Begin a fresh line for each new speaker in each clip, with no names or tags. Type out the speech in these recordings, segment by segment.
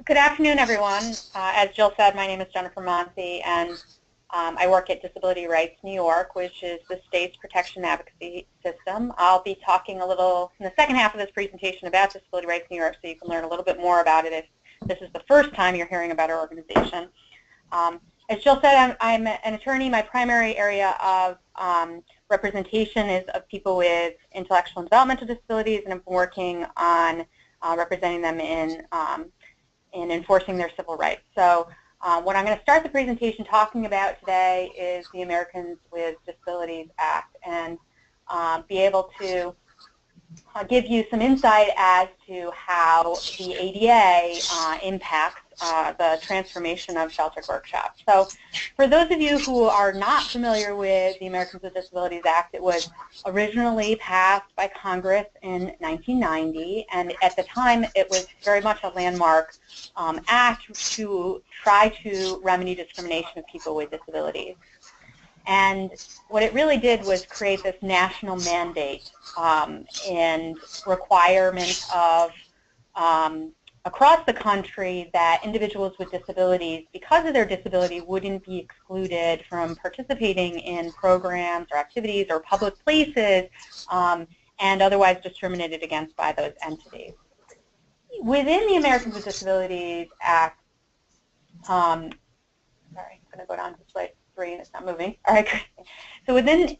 Good afternoon, everyone. As Jill said, my name is Jennifer Monthie, and I work at Disability Rights New York, which is the state's protection advocacy system. I'll be talking a little in the second half of this presentation about Disability Rights New York, so you can learn a little bit more about it if this is the first time you're hearing about our organization. As Jill said, I'm an attorney. My primary area of representation is of people with intellectual and developmental disabilities, and I've been working on representing them in enforcing their civil rights. So what I'm going to start the presentation talking about today is the Americans with Disabilities Act, and be able to give you some insight as to how the ADA impacts the transformation of sheltered workshops. So for those of you who are not familiar with the Americans with Disabilities Act, it was originally passed by Congress in 1990, and at the time it was very much a landmark act to try to remedy discrimination of people with disabilities. And what it really did was create this national mandate and requirement of across the country that individuals with disabilities, because of their disability, wouldn't be excluded from participating in programs or activities or public places and otherwise discriminated against by those entities. Within the Americans with Disabilities Act, sorry, I'm going to go down to slide 3 and it's not moving. All right, great. So within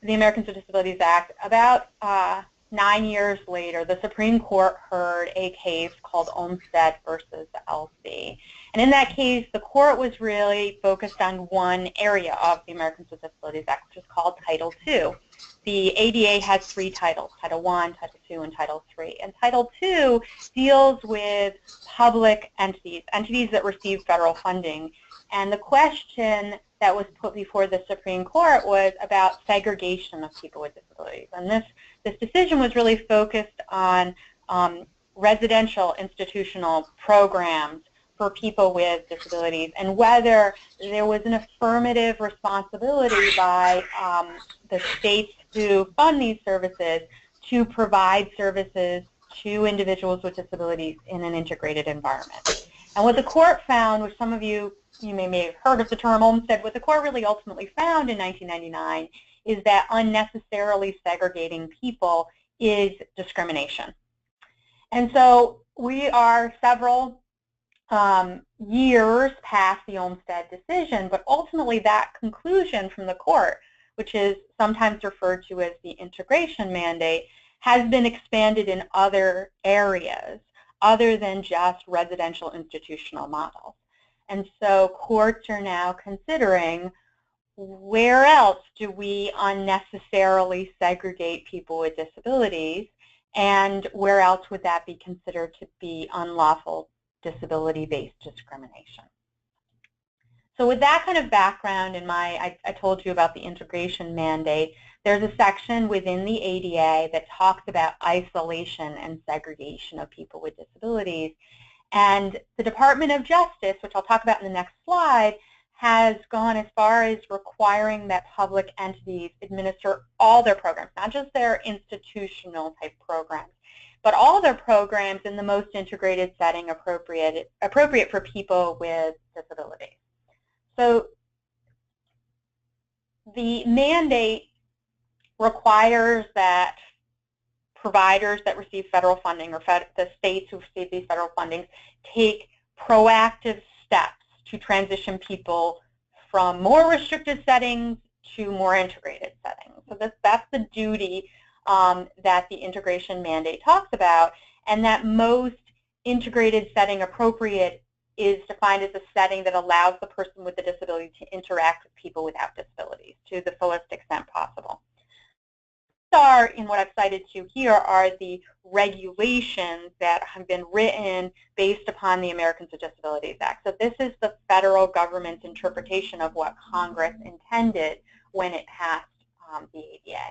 the Americans with Disabilities Act, about 9 years later, the Supreme Court heard a case called Olmstead versus LC. And in that case, the court was really focused on one area of the Americans with Disabilities Act, which is called Title II. The ADA has 3 titles, Title I, Title II, and Title III. And Title II deals with public entities, entities that receive federal funding. And the question that was put before the Supreme Court was about segregation of people with disabilities. And this decision was really focused on residential institutional programs for people with disabilities and whether there was an affirmative responsibility by the states who fund these services to provide services to individuals with disabilities in an integrated environment. And what the court found, which some of you may have heard of the term Olmstead, what the court really ultimately found in 1999 is that unnecessarily segregating people is discrimination. And so we are several years past the Olmstead decision, but ultimately that conclusion from the court, which is sometimes referred to as the integration mandate, has been expanded in other areas other than just residential institutional models. And so courts are now considering where else do we unnecessarily segregate people with disabilities, and where else would that be considered to be unlawful disability-based discrimination. So with that kind of background in I told you about the integration mandate, there's a section within the ADA that talks about isolation and segregation of people with disabilities. And the Department of Justice, which I'll talk about in the next slide, has gone as far as requiring that public entities administer all their programs, not just their institutional type programs, but all their programs in the most integrated setting appropriate for people with disabilities. So the mandate requires that providers that receive federal funding, or the states who receive these federal fundings, take proactive steps to transition people from more restricted settings to more integrated settings. So that's the duty that the integration mandate talks about, and that most integrated setting appropriate is defined as a setting that allows the person with the disability to interact with people without disabilities to the fullest extent possible. In what I've cited to here are the regulations that have been written based upon the Americans with Disabilities Act. So this is the federal government's interpretation of what Congress intended when it passed the ADA.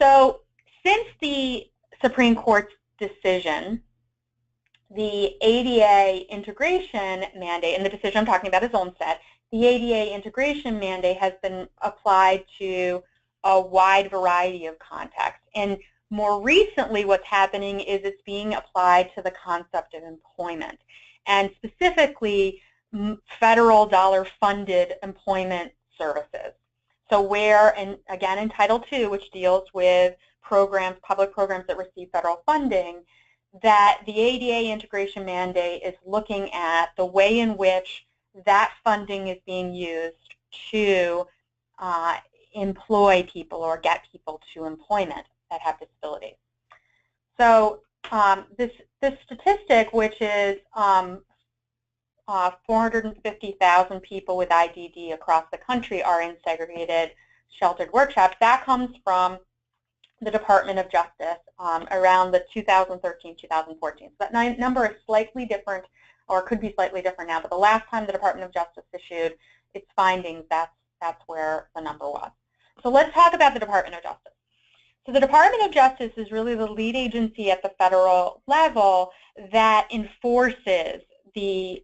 So since the Supreme Court's decision, the ADA integration mandate, and the decision I'm talking about is Olmstead, the ADA integration mandate has been applied to a wide variety of contexts. And more recently what's happening is it's being applied to the concept of employment, and specifically federal dollar-funded employment services. So where, and again in Title II, which deals with programs, public programs that receive federal funding, that the ADA integration mandate is looking at the way in which that funding is being used to employ people or get people to employment that have disabilities. So this statistic, which is 450,000 people with IDD across the country are in segregated sheltered workshops, that comes from the Department of Justice around the 2013-2014. So that number is slightly different, or could be slightly different now, but the last time the Department of Justice issued its findings, that's where the number was. So let's talk about the Department of Justice. So the Department of Justice is really the lead agency at the federal level that enforces the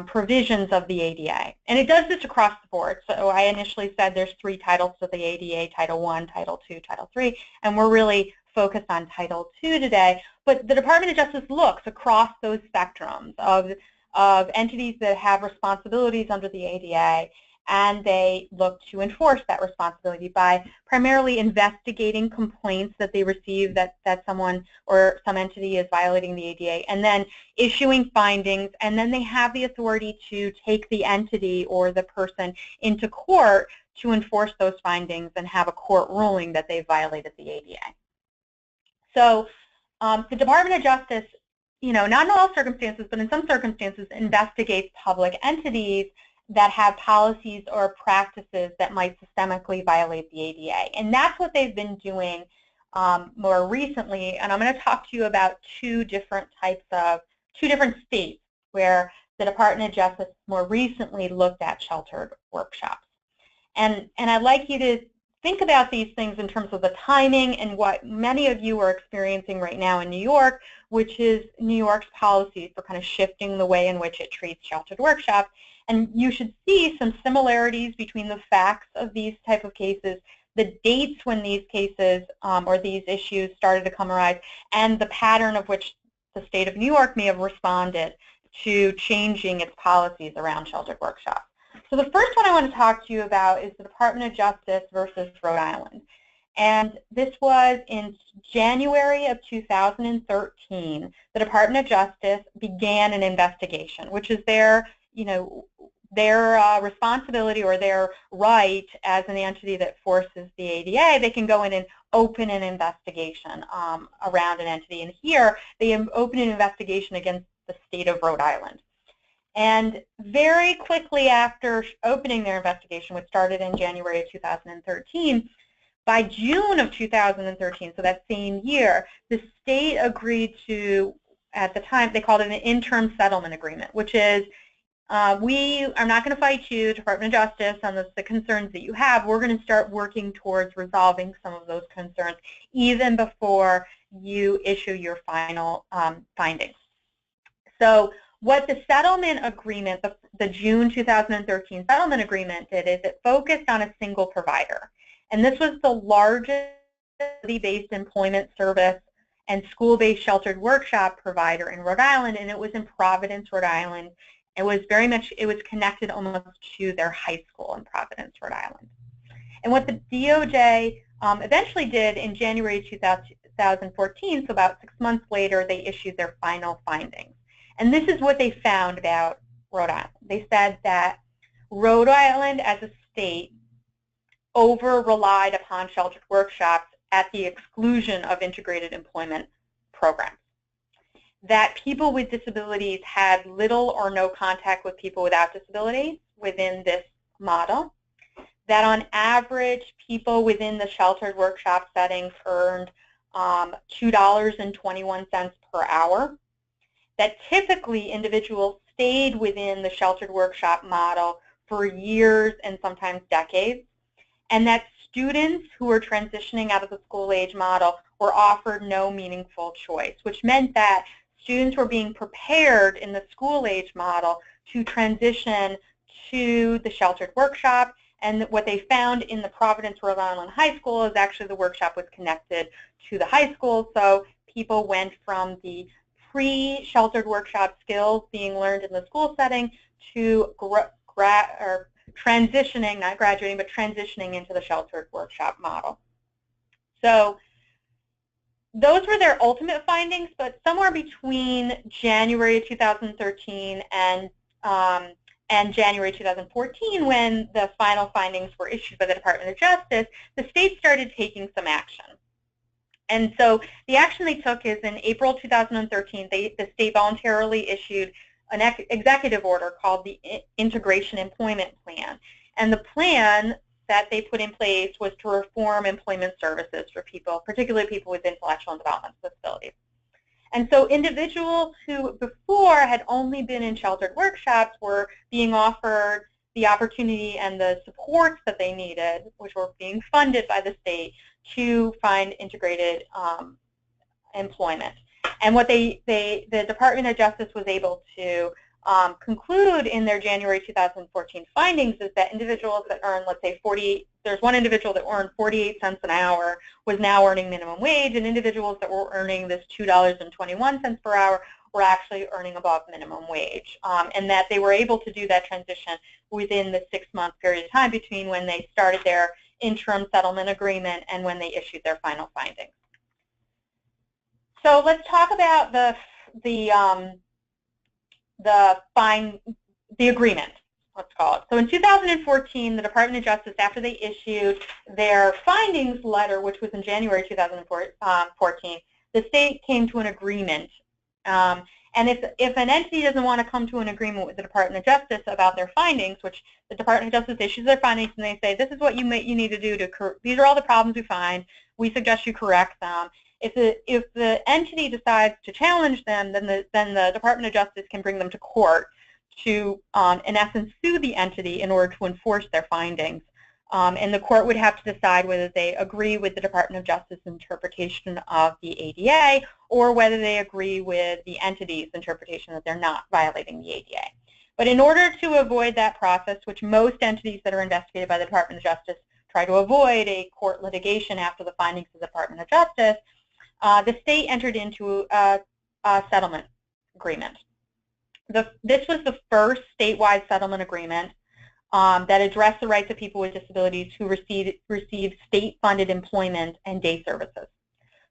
provisions of the ADA. And it does this across the board. So I initially said there's 3 titles to the ADA, Title I, Title II, Title III, and we're really focused on Title II today. But the Department of Justice looks across those spectrums of entities that have responsibilities under the ADA, and they look to enforce that responsibility by primarily investigating complaints that they receive that someone or some entity is violating the ADA, and then issuing findings, and then they have the authority to take the entity or the person into court to enforce those findings and have a court ruling that they violated the ADA. So the Department of Justice, not in all circumstances, but in some circumstances, investigates public entities that have policies or practices that might systemically violate the ADA. And that's what they've been doing more recently. And I'm going to talk to you about two different states where the Department of Justice more recently looked at sheltered workshops. And I'd like you to think about these things in terms of the timing and what many of you are experiencing right now in New York, which is New York's policies for kind of shifting the way in which it treats sheltered workshops. And you should see some similarities between the facts of these type of cases, the dates when these cases or these issues started to come arise, and the pattern of which the state of New York may have responded to changing its policies around sheltered workshops. So the first one I want to talk to you about is the Department of Justice versus Rhode Island. And this was in January of 2013. The Department of Justice began an investigation, which is their responsibility or their right as an entity that forces the ADA. They can go in and open an investigation around an entity. And here, they open an investigation against the state of Rhode Island. And very quickly after opening their investigation, which started in January of 2013, by June of 2013, so that same year, the state agreed to, at the time, they called it an interim settlement agreement, which is we are not going to fight you, Department of Justice, on the concerns that you have. We're going to start working towards resolving some of those concerns even before you issue your final findings. So what the settlement agreement, the June 2013 settlement agreement did is it focused on a single provider. And this was the largest city-based employment service and school-based sheltered workshop provider in Rhode Island, and it was in Providence, Rhode Island. It was connected almost to their high school in Providence, Rhode Island. And what the DOJ eventually did in January 2014, so about 6 months later, they issued their final findings. And this is what they found about Rhode Island. They said that Rhode Island as a state over-relied upon sheltered workshops at the exclusion of integrated employment programs. That people with disabilities had little or no contact with people without disabilities within this model. That on average, people within the sheltered workshop settings earned $2.21 per hour. That typically individuals stayed within the sheltered workshop model for years and sometimes decades. And that students who were transitioning out of the school-age model were offered no meaningful choice, which meant that students were being prepared in the school-age model to transition to the sheltered workshop, And what they found in the Providence, Rhode Island high school is actually the workshop was connected to the high school, so people went from the pre-sheltered workshop skills being learned in the school setting to transitioning, not graduating, but transitioning into the sheltered workshop model. So those were their ultimate findings, but somewhere between January of 2013 and January 2014, when the final findings were issued by the Department of Justice, the state started taking some action. And so the action they took is in April 2013, the state voluntarily issued an executive order called the Integration Employment Plan. And the plan that they put in place was to reform employment services for people, particularly people with intellectual and developmental disabilities. And so individuals who before had only been in sheltered workshops were being offered the opportunity and the supports that they needed, which were being funded by the state, to find integrated employment. And what the Department of Justice was able to conclude in their January 2014 findings is that individuals that earn, let's say, there's one individual that earned 48 cents an hour was now earning minimum wage, and individuals that were earning this $2.21 per hour were actually earning above minimum wage, and that they were able to do that transition within the 6-month period of time between when they started their interim settlement agreement and when they issued their final findings. So let's talk about the agreement, let's call it. So in 2014, the Department of Justice, after they issued their findings letter, which was in January 2014, the state came to an agreement. And if an entity doesn't want to come to an agreement with the Department of Justice about their findings, which the Department of Justice issues their findings and they say, this is what you need to do these are all the problems we find, we suggest you correct them. If the entity decides to challenge them, then the Department of Justice can bring them to court to, in essence, sue the entity in order to enforce their findings. And the court would have to decide whether they agree with the Department of Justice interpretation of the ADA or whether they agree with the entity's interpretation that they're not violating the ADA. But in order to avoid that process, which most entities that are investigated by the Department of Justice try to avoid a court litigation after the findings of the Department of Justice, the state entered into a settlement agreement. This was the first statewide settlement agreement that addressed the rights of people with disabilities who receive state-funded employment and day services.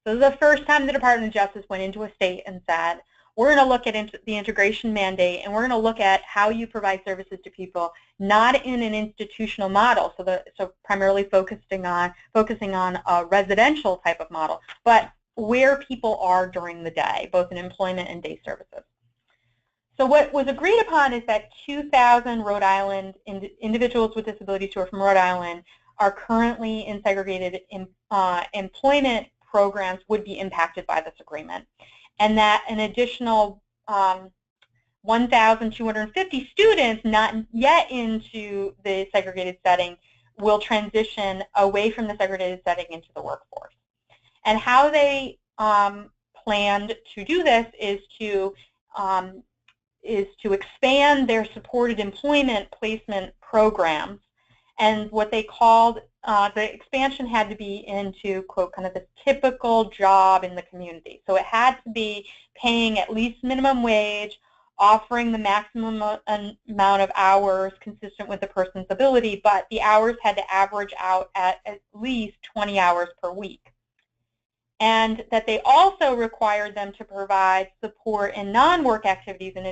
So this is the first time the Department of Justice went into a state and said, we're going to look at the integration mandate, and we're going to look at how you provide services to people, not in an institutional model, so primarily focusing on a residential type of model, but where people are during the day, both in employment and day services. So what was agreed upon is that 2,000 Rhode Island individuals with disabilities who are from Rhode Island are currently in segregated employment programs would be impacted by this agreement, and that an additional 1,250 students not yet into the segregated setting will transition away from the segregated setting into the workforce. And how they planned to do this is to expand their supported employment placement programs, and what they called the expansion had to be into, quote, kind of the typical job in the community. So it had to be paying at least minimum wage, offering the maximum amount of hours consistent with the person's ability, but the hours had to average out at least 20 hours per week. And that they also required them to provide support in non-work activities in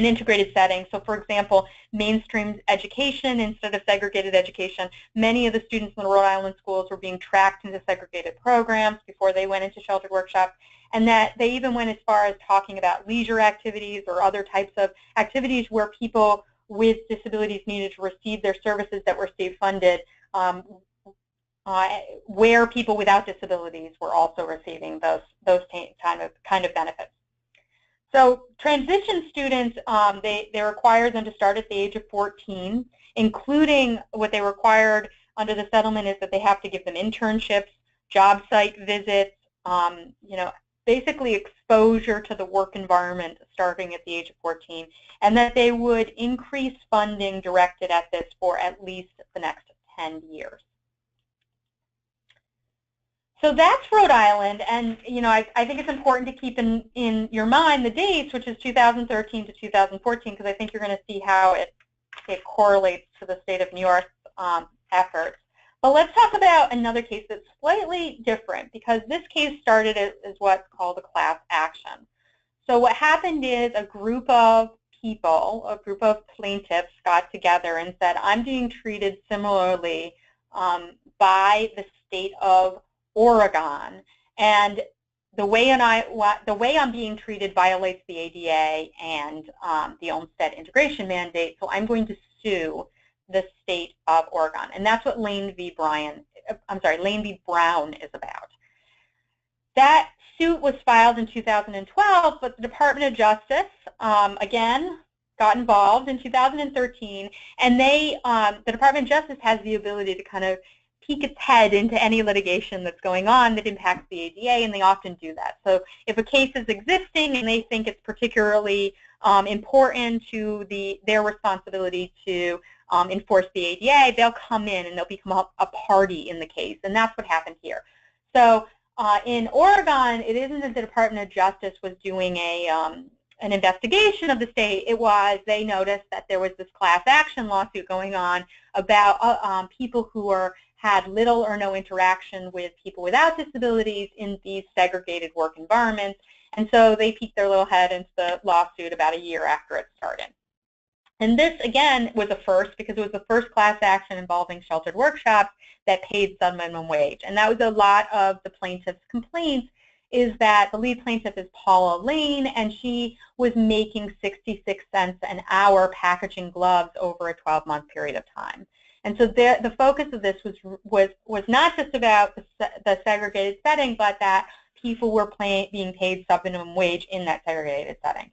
integrated settings. So for example, mainstream education instead of segregated education. Many of the students in the Rhode Island schools were being tracked into segregated programs before they went into sheltered workshops, and that they even went as far as talking about leisure activities or other types of activities where people with disabilities needed to receive their services that were state funded, where people without disabilities were also receiving those kind of benefits. So transition students, they require them to start at the age of 14, including what they required under the settlement is that they have to give them internships, job site visits, basically exposure to the work environment starting at the age of 14, and that they would increase funding directed at this for at least the next 10 years. So that's Rhode Island, and I think it's important to keep in your mind the dates, which is 2013 to 2014, because I think you're going to see how it correlates to the state of New York's efforts. But let's talk about another case that's slightly different, because this case started as what's called a class action. So what happened is a group of people, a group of plaintiffs got together and said, I'm being treated similarly by the state of Oregon, and the way I'm being treated violates the ADA and the Olmstead integration mandate, so I'm going to sue the state of Oregon, and that's what Lane v. Brown is about. That suit was filed in 2012, but the Department of Justice again got involved in 2013, and the Department of Justice has the ability to kind of peek its head into any litigation that's going on that impacts the ADA, and they often do that. So if a case is existing and they think it's particularly important to their responsibility to enforce the ADA, they'll come in and they'll become a party in the case, and that's what happened here. So in Oregon, it isn't that the Department of Justice was doing an investigation of the state. It was they noticed that there was this class action lawsuit going on about people who had little or no interaction with people without disabilities in these segregated work environments, and so they peeked their little head into the lawsuit about a year after it started. And this, again, was a first because it was the first class action involving sheltered workshops that paid sub-minimum wage. And that was a lot of the plaintiff's complaints, is that the lead plaintiff is Paula Lane, and she was making 66 cents an hour packaging gloves over a 12-month period of time. And so the focus of this was not just about the segregated setting, but that people were being paid sub-minimum wage in that segregated setting.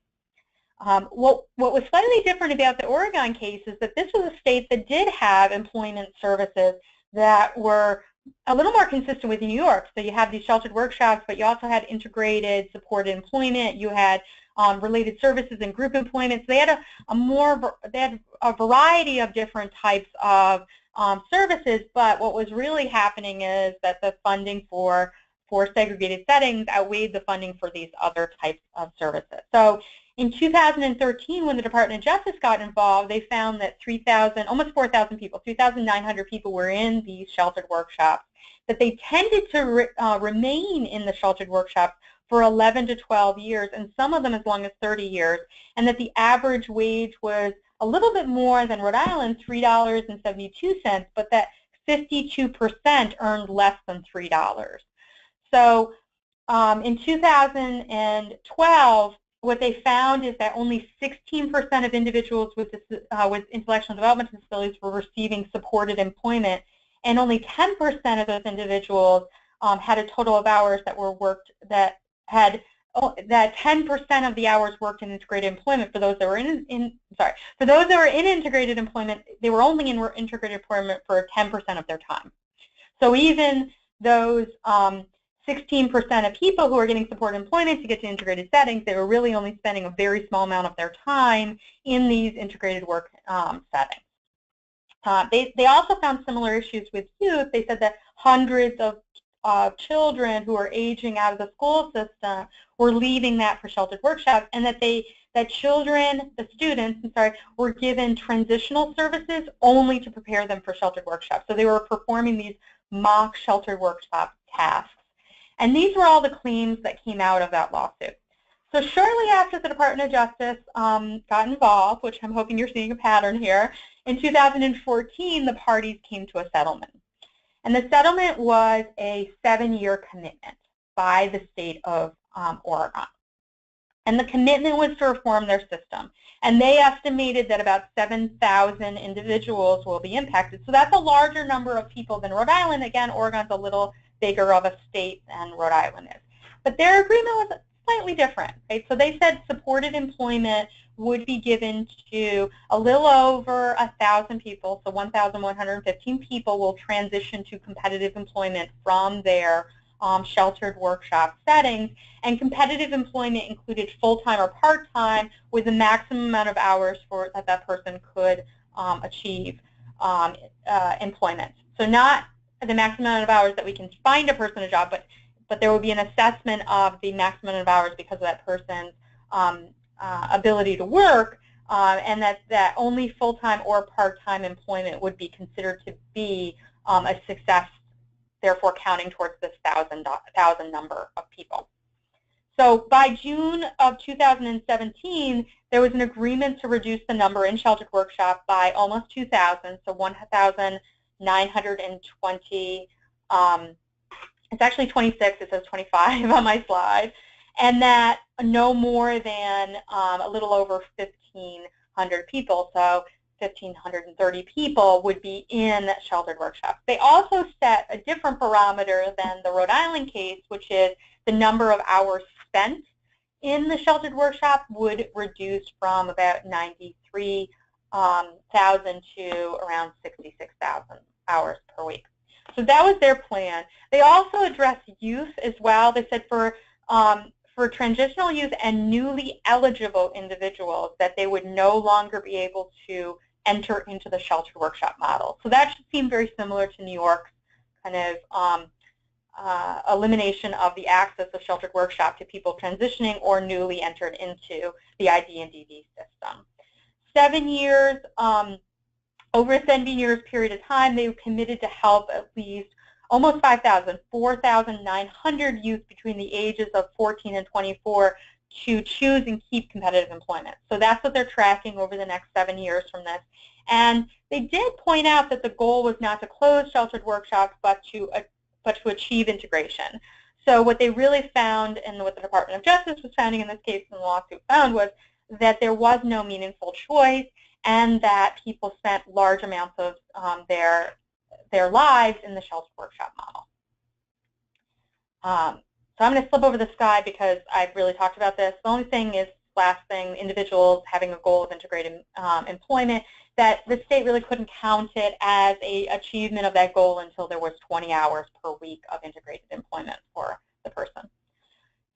What was slightly different about the Oregon case is that this was a state that did have employment services that were a little more consistent with New York. So you have these sheltered workshops, but you also had integrated supported employment. You had related services and group employment. So they had a variety of different types of services. But what was really happening is that the funding for segregated settings outweighed the funding for these other types of services. So in 2013, when the Department of Justice got involved, they found that almost 4,000 people, 3,900 people were in these sheltered workshops, that they tended to remain in the sheltered workshops for 11 to 12 years, and some of them as long as 30 years, and that the average wage was a little bit more than Rhode Island, $3.72, but that 52% earned less than $3. So in 2012, what they found is that only 16% of individuals with intellectual development disabilities were receiving supported employment, and only 10% of those individuals had a total of hours that were worked that 10% of the hours worked in integrated employment. For those that were in integrated employment, they were only in integrated employment for 10% of their time. So even those 16% of people who are getting supported employment to get to integrated settings, they were really only spending a very small amount of their time in these integrated work settings. They also found similar issues with youth. They said that hundreds of children who are aging out of the school system were leaving that for sheltered workshops, and that the students, were given transitional services only to prepare them for sheltered workshops. So they were performing these mock sheltered workshop tasks. And these were all the claims that came out of that lawsuit. So shortly after the Department of Justice got involved, which I'm hoping you're seeing a pattern here, in 2014, the parties came to a settlement. And the settlement was a 7-year commitment by the state of Oregon. And the commitment was to reform their system. And they estimated that about 7,000 individuals will be impacted. So that's a larger number of people than Rhode Island. Again, Oregon's a little bigger of a state than Rhode Island is. But their agreement was slightly different, right? So they said supported employment would be given to a little over 1,000 people, so 1,115 people will transition to competitive employment from their sheltered workshop settings, and competitive employment included full-time or part-time with the maximum amount of hours for that person could achieve employment. So not the maximum amount of hours that we can find a person a job, but there will be an assessment of the maximum amount of hours because of that person's ability to work, and that only full-time or part-time employment would be considered to be a success, therefore counting towards this 1,000 number of people. So by June of 2017, there was an agreement to reduce the number in sheltered workshop by almost 2,000, so 1,920. It's actually 26, it says 25 on my slide, and that no more than a little over 1,500 people, so 1,530 people would be in sheltered workshops. They also set a different barometer than the Rhode Island case, which is the number of hours spent in the sheltered workshop would reduce from about 93,000 to around 66,000 hours per week. So that was their plan. They also addressed youth as well. They said for transitional youth and newly eligible individuals that they would no longer be able to enter into the sheltered workshop model. So that should seem very similar to New York's kind of elimination of the access of sheltered workshop to people transitioning or newly entered into the ID and DD system. 7 years, over a 7 years period of time, they were committed to help at least almost 5,000, 4,900 youth between the ages of 14 and 24 to choose and keep competitive employment. So that's what they're tracking over the next 7 years from this. And they did point out that the goal was not to close sheltered workshops, but to achieve integration. So what they really found, and what the Department of Justice was finding in this case and the lawsuit found, was that there was no meaningful choice and that people spent large amounts of their lives in the sheltered workshop model. So I'm going to slip over this slide because I've really talked about this. The only thing is, last thing, individuals having a goal of integrated employment, that the state really couldn't count it as an achievement of that goal until there was 20 hours per week of integrated employment for the person.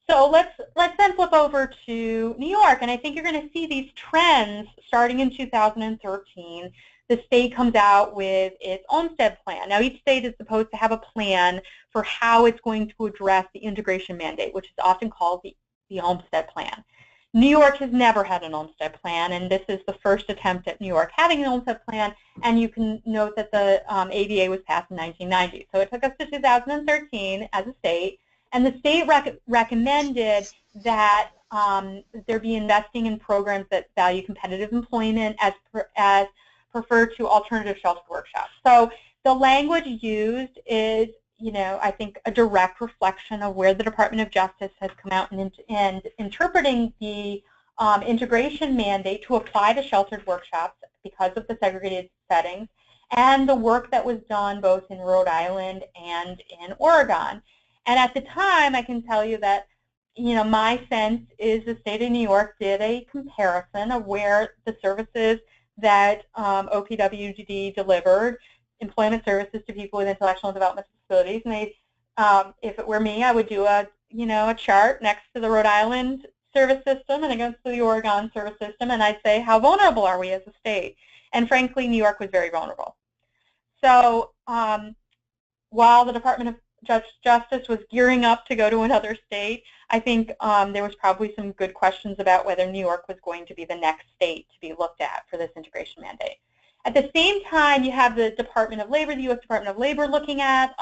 So let's then flip over to New York, and I think you're going to see these trends starting in 2013. The state comes out with its Olmstead plan. Now, each state is supposed to have a plan for how it's going to address the integration mandate, which is often called the Olmstead plan. New York has never had an Olmstead plan, and this is the first attempt at New York having an Olmstead plan, and you can note that the ADA was passed in 1990. So it took us to 2013 as a state, and the state recommended that there be investing in programs that value competitive employment as preferred to alternative sheltered workshops. So the language used is, I think a direct reflection of where the Department of Justice has come out and interpreting the integration mandate to apply to sheltered workshops because of the segregated settings and the work that was done both in Rhode Island and in Oregon. And at the time, I can tell you that, my sense is the state of New York did a comparison of where the services that OPWGD delivered, employment services to people with intellectual and development disabilities, and they, if it were me, I would do a chart next to the Rhode Island service system and against the Oregon service system, and I'd say, how vulnerable are we as a state? And frankly, New York was very vulnerable. So while the Department of Justice was gearing up to go to another state, I think there was probably some good questions about whether New York was going to be the next state to be looked at for this integration mandate. At the same time, you have the Department of Labor, the U.S. Department of Labor, looking at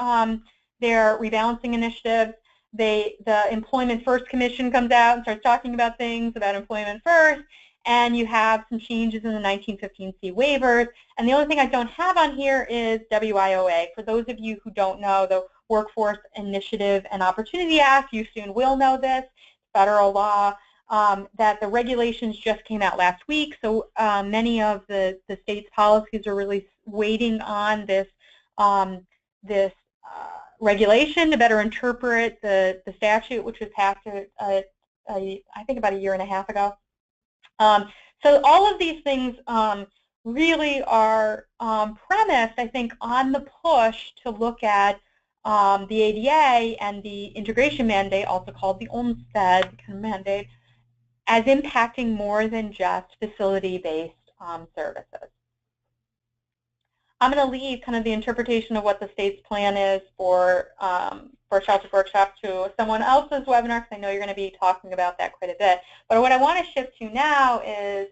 their rebalancing initiatives. The Employment First Commission comes out and starts talking about things about employment first, and you have some changes in the 1915C waivers. And the only thing I don't have on here is WIOA. For those of you who don't know, the Workforce Initiative and Opportunity Act, you soon will know this, federal law, that the regulations just came out last week, so many of the state's policies are really waiting on this regulation to better interpret the statute, which was passed, I think, about a year and a half ago. So all of these things really are premised, I think, on the push to look at the ADA and the integration mandate, also called the Olmstead kind of mandate, as impacting more than just facility-based services. I'm going to leave kind of the interpretation of what the state's plan is for Sheltered Workshop to someone else's webinar, because I know you're going to be talking about that quite a bit. But what I want to shift to now is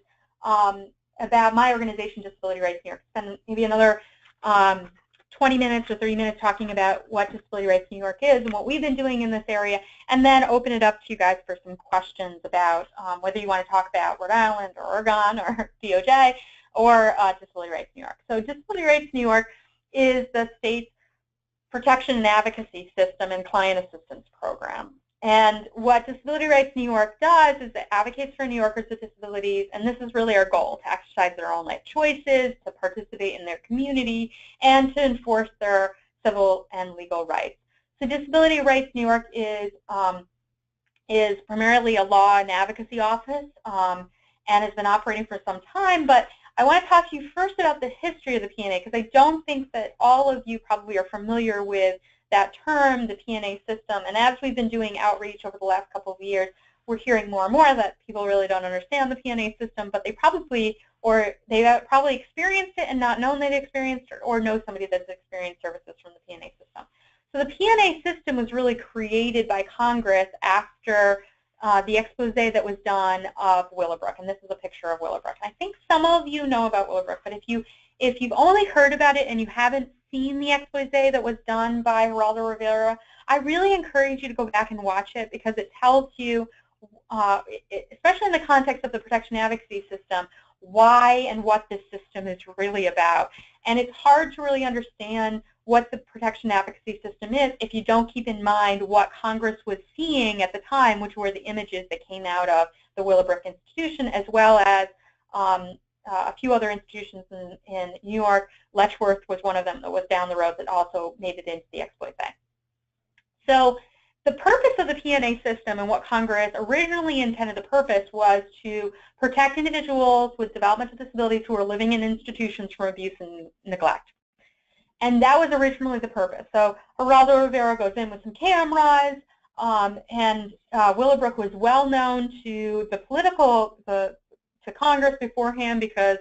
about my organization, Disability Rights New York. Spend maybe another 20 minutes or 30 minutes talking about what Disability Rights New York is and what we've been doing in this area, and then open it up to you guys for some questions about whether you want to talk about Rhode Island or Oregon or DOJ or Disability Rights New York. So Disability Rights New York is the state's protection and advocacy system and client assistance program. And what Disability Rights New York does is it advocates for New Yorkers with disabilities, and this is really our goal, to exercise their own life choices, to participate in their community, and to enforce their civil and legal rights. So Disability Rights New York is primarily a law and advocacy office and has been operating for some time, but I want to talk to you first about the history of the PNA, because I don't think that all of you probably are familiar with that term, the PNA system. And as we've been doing outreach over the last couple of years, we're hearing more and more that people really don't understand the PNA system, but they've probably experienced it and not known they'd experienced it, or know somebody that's experienced services from the PNA system. So the PNA system was really created by Congress after the expose that was done of Willowbrook, and this is a picture of Willowbrook. I think some of you know about Willowbrook, but if you've only heard about it and you haven't seen the expose that was done by Geraldo Rivera, I really encourage you to go back and watch it, because it tells you, especially in the context of the protection advocacy system, why and what this system is really about. And it's hard to really understand what the protection advocacy system is if you don't keep in mind what Congress was seeing at the time, which were the images that came out of the Willowbrook institution, as well as a few other institutions in New York. Letchworth was one of them that was down the road that also made it into the expose. So the purpose of the PNA system and what Congress originally intended the purpose was to protect individuals with developmental disabilities who are living in institutions from abuse and neglect. And that was originally the purpose. So Geraldo Rivera goes in with some cameras, and Willowbrook was well known to to Congress beforehand, because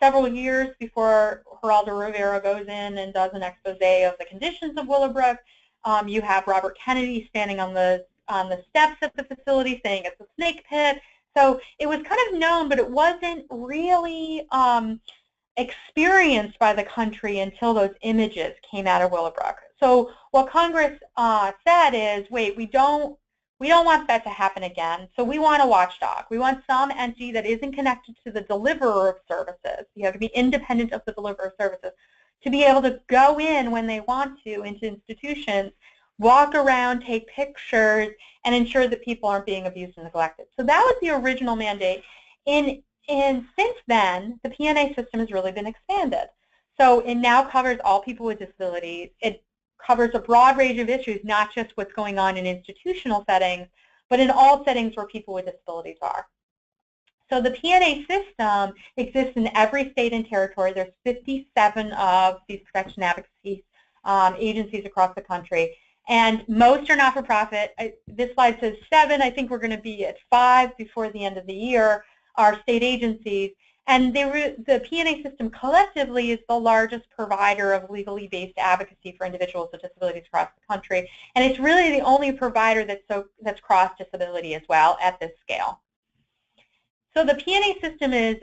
several years before Geraldo Rivera goes in and does an expose of the conditions of Willowbrook, you have Robert Kennedy standing on the steps of the facility saying it's a snake pit. So it was kind of known, but it wasn't really experienced by the country until those images came out of Willowbrook. So what Congress said is, wait, we don't want that to happen again. So we want a watchdog. We want some entity that isn't connected to the deliverer of services. You have to be independent of the deliverer of services to be able to go in when they want to into institutions, walk around, take pictures, and ensure that people aren't being abused and neglected. So that was the original mandate. And since then, the PNA system has really been expanded. So it now covers all people with disabilities. It covers a broad range of issues, not just what's going on in institutional settings, but in all settings where people with disabilities are. So the PNA system exists in every state and territory. There's 57 of these protection advocacy agencies across the country, and most are not-for-profit. This slide says 7. I think we're going to be at 5 before the end of the year, are state agencies. And the PNA system collectively is the largest provider of legally based advocacy for individuals with disabilities across the country. And it's really the only provider that's cross-disability as well at this scale. So the PNA system is,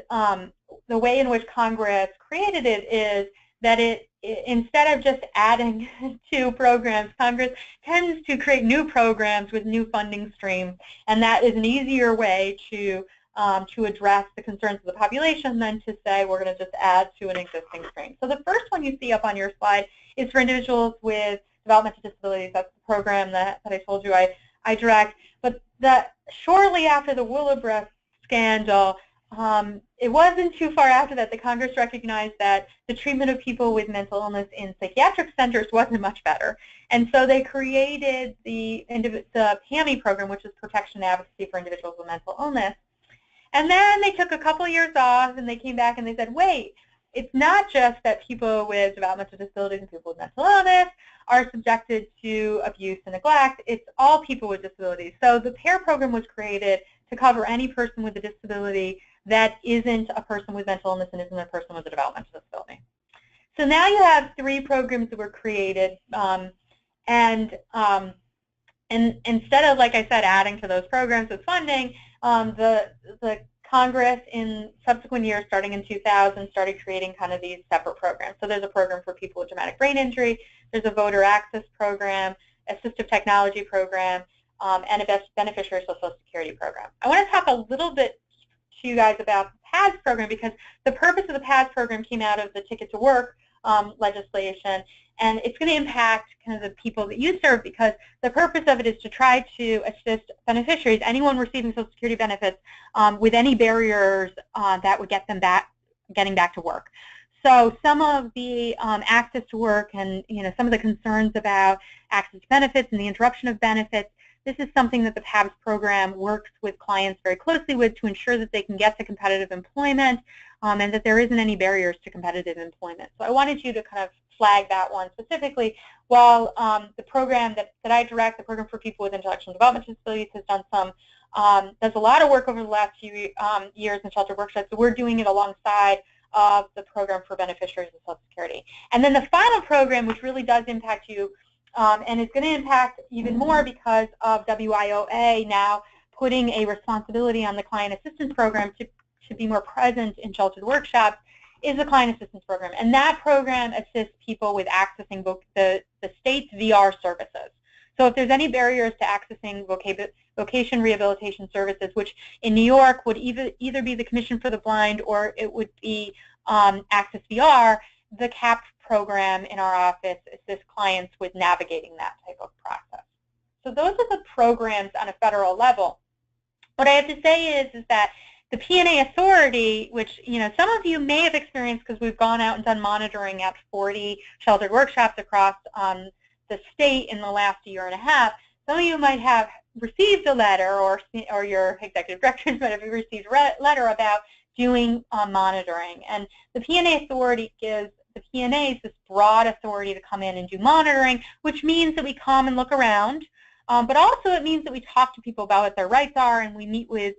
the way in which Congress created it is that instead of just adding to programs, Congress tends to create new programs with new funding streams. And that is an easier way to address the concerns of the population than to say we're going to just add to an existing stream. So the first one you see up on your slide is for individuals with developmental disabilities. That's the program that I told you I direct. But shortly after the Willowbrook scandal, it wasn't too far after that Congress recognized that the treatment of people with mental illness in psychiatric centers wasn't much better. And so they created the PAMI program, which is Protection and Advocacy for Individuals with Mental Illness. And then they took a couple years off, and they came back and they said, wait, it's not just that people with developmental disabilities and people with mental illness are subjected to abuse and neglect. It's all people with disabilities. So the PAIR program was created to cover any person with a disability that isn't a person with mental illness and isn't a person with a developmental disability. So now you have 3 programs that were created, and instead of, like I said, adding to those programs with funding, the Congress in subsequent years, starting in 2000, started creating kind of these separate programs. So there's a program for people with traumatic brain injury, there's a voter access program, assistive technology program, and a beneficiary social security program. I want to talk a little bit to you guys about the PADS program, because the purpose of the PADS program came out of the Ticket to Work legislation, and it's going to impact kind of the people that you serve, because the purpose of it is to try to assist beneficiaries, anyone receiving Social Security benefits, with any barriers that would get them getting back to work. So some of the access to work and some of the concerns about access to benefits and the interruption of benefits, this is something that the PABS program works with clients very closely with to ensure that they can get to competitive employment and that there isn't any barriers to competitive employment. So I wanted you to kind of flag that one specifically. While the program that I direct, the Program for People with Intellectual and Developmental Disabilities, has done does a lot of work over the last few years in sheltered workshops. So we're doing it alongside of the Program for Beneficiaries of Social Security. And then the final program, which really does impact you, and it's going to impact even more because of WIOA now putting a responsibility on the Client Assistance Program to be more present in sheltered workshops, is the Client Assistance Program. And that program assists people with accessing the state's VR services. So if there's any barriers to accessing vocation rehabilitation services, which in New York would either be the Commission for the Blind or it would be Access VR, the CAPT program in our office assists clients with navigating that type of process. So those are the programs on a federal level. What I have to say is that the P&A Authority, which some of you may have experienced because we've gone out and done monitoring at 40 sheltered workshops across the state in the last year and a half, some of you might have received a letter, or your executive directors might have received a letter about doing monitoring. And the P&A Authority gives the P&As this broad authority to come in and do monitoring, which means that we come and look around, but also it means that we talk to people about what their rights are, and we meet with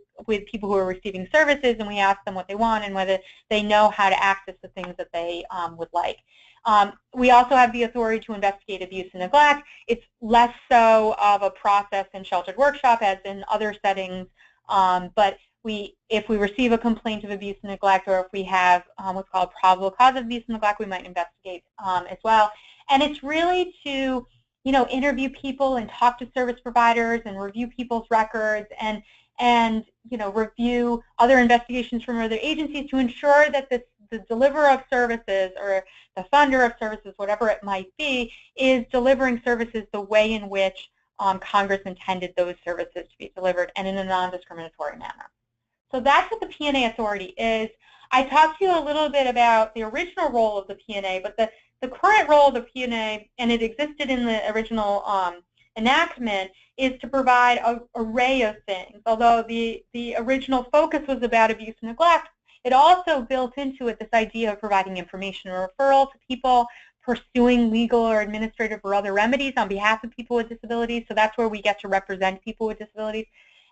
people who are receiving services, and we ask them what they want and whether they know how to access the things that they would like. We also have the authority to investigate abuse and neglect. It's less so of a process in sheltered workshop as in other settings, but if we receive a complaint of abuse and neglect, or if we have what's called probable cause of abuse and neglect, we might investigate as well. And it's really to interview people and talk to service providers and review people's records and review other investigations from other agencies to ensure that the deliverer of services or the funder of services, whatever it might be, is delivering services the way in which Congress intended those services to be delivered and in a non-discriminatory manner. So that's what the P&A Authority is. I talked to you a little bit about the original role of the P&A, but the current role of the P&A, and it existed in the original enactment, is to provide an array of things. Although the original focus was about abuse and neglect, it also built into it this idea of providing information or referral to people, pursuing legal or administrative or other remedies on behalf of people with disabilities. So that's where we get to represent people with disabilities,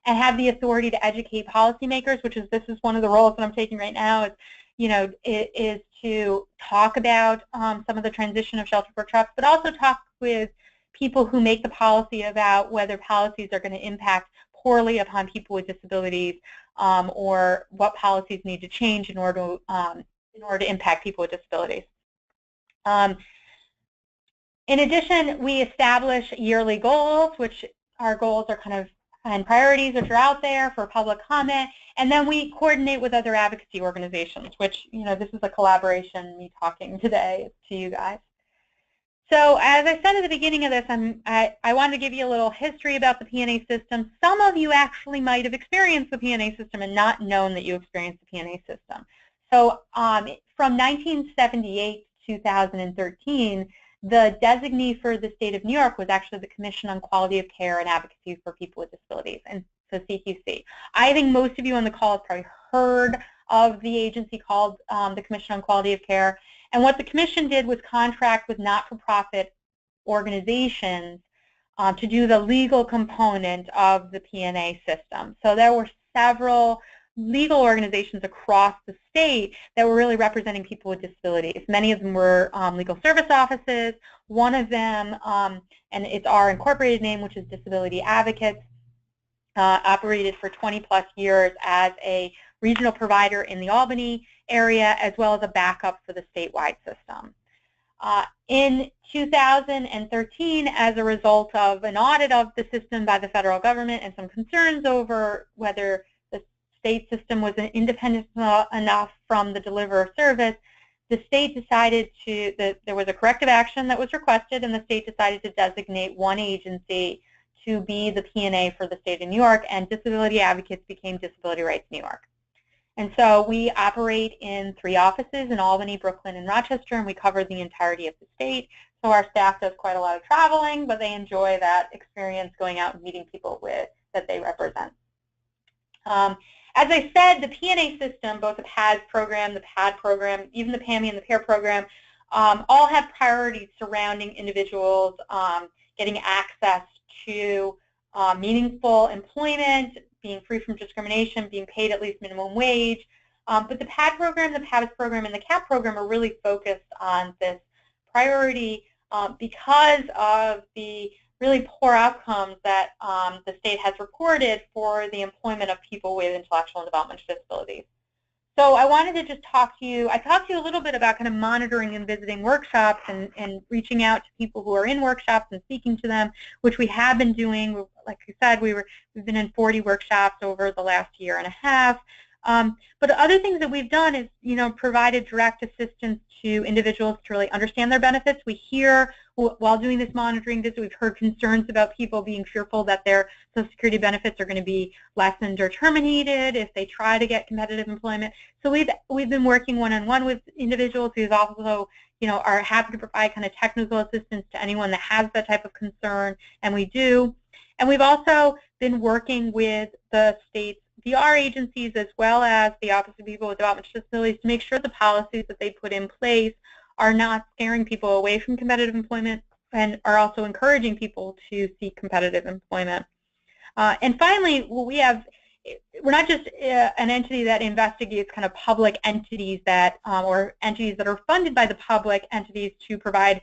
and have the authority to educate policymakers, this is one of the roles that I'm taking right now, is to talk about some of the transition of sheltered workshops, but also talk with people who make the policy about whether policies are going to impact poorly upon people with disabilities, or what policies need to change in order to impact people with disabilities. In addition, we establish yearly goals, which our goals are kind of and priorities which are out there for public comment, and then we coordinate with other advocacy organizations, which, this is a collaboration, me talking today to you guys. So as I said at the beginning of this, I wanted to give you a little history about the P&A system. Some of you actually might have experienced the P&A system and not known that you experienced the P&A system. So from 1978 to 2013, the designee for the state of New York was actually the Commission on Quality of Care and Advocacy for People with Disabilities, and so CQC. I think most of you on the call have probably heard of the agency called the Commission on Quality of Care. And what the Commission did was contract with not-for-profit organizations to do the legal component of the P&A system. So there were several legal organizations across the state that were really representing people with disabilities. Many of them were legal service offices. One of them, and it's our incorporated name, which is Disability Advocates, operated for 20-plus years as a regional provider in the Albany area, as well as a backup for the statewide system. In 2013, as a result of an audit of the system by the federal government and some concerns over whether the state system was independent enough from the deliverer service, the state decided there was a corrective action that was requested, and the state decided to designate one agency to be the P&A for the state of New York, and Disability Advocates became Disability Rights New York. And so we operate in 3 offices in Albany, Brooklyn, and Rochester, and we cover the entirety of the state. So our staff does quite a lot of traveling, but they enjoy that experience going out and meeting people that they represent. As I said, the P&A system, both the PADS program, the PAD program, even the PAMI and the PAIR program, all have priorities surrounding individuals getting access to meaningful employment, being free from discrimination, being paid at least minimum wage. But the PAD program, the PADS program, and the CAP program are really focused on this priority because of the really poor outcomes that the state has reported for the employment of people with intellectual and developmental disabilities. So I wanted to just talk to you. I talked to you a little bit about kind of monitoring and visiting workshops and reaching out to people who are in workshops and speaking to them, which we have been doing. Like I said, we've been in 40 workshops over the last year and a half. But other things that we've done is, provided direct assistance to individuals to really understand their benefits. We hear, while doing this monitoring visit, we've heard concerns about people being fearful that their Social Security benefits are going to be lessened or terminated if they try to get competitive employment. So we've been working one-on-one with individuals who also, are happy to provide kind of technical assistance to anyone that has that type of concern, and we do. And we've also been working with the state's VR agencies as well as the Office of People with Developmental Disabilities to make sure the policies that they put in place are not scaring people away from competitive employment and are also encouraging people to seek competitive employment. And finally, we're not just an entity that investigates kind of public entities that, or entities that are funded by the public entities to provide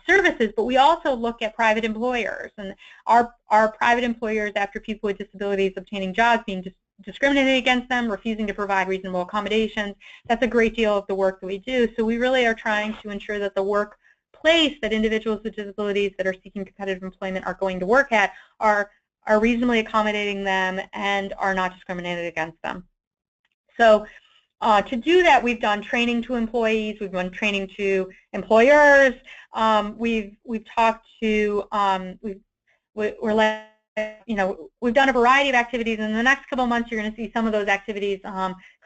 services, but we also look at private employers. And our private employers, after people with disabilities obtaining jobs, being discriminating against them, refusing to provide reasonable accommodations, that's a great deal of the work that we do. So we really are trying to ensure that the workplace that individuals with disabilities that are seeking competitive employment are going to work at are reasonably accommodating them and are not discriminated against them. So to do that, we've done training to employees, we've done training to employers, we've talked to, we've done a variety of activities. In the next couple of months, you're going to see some of those activities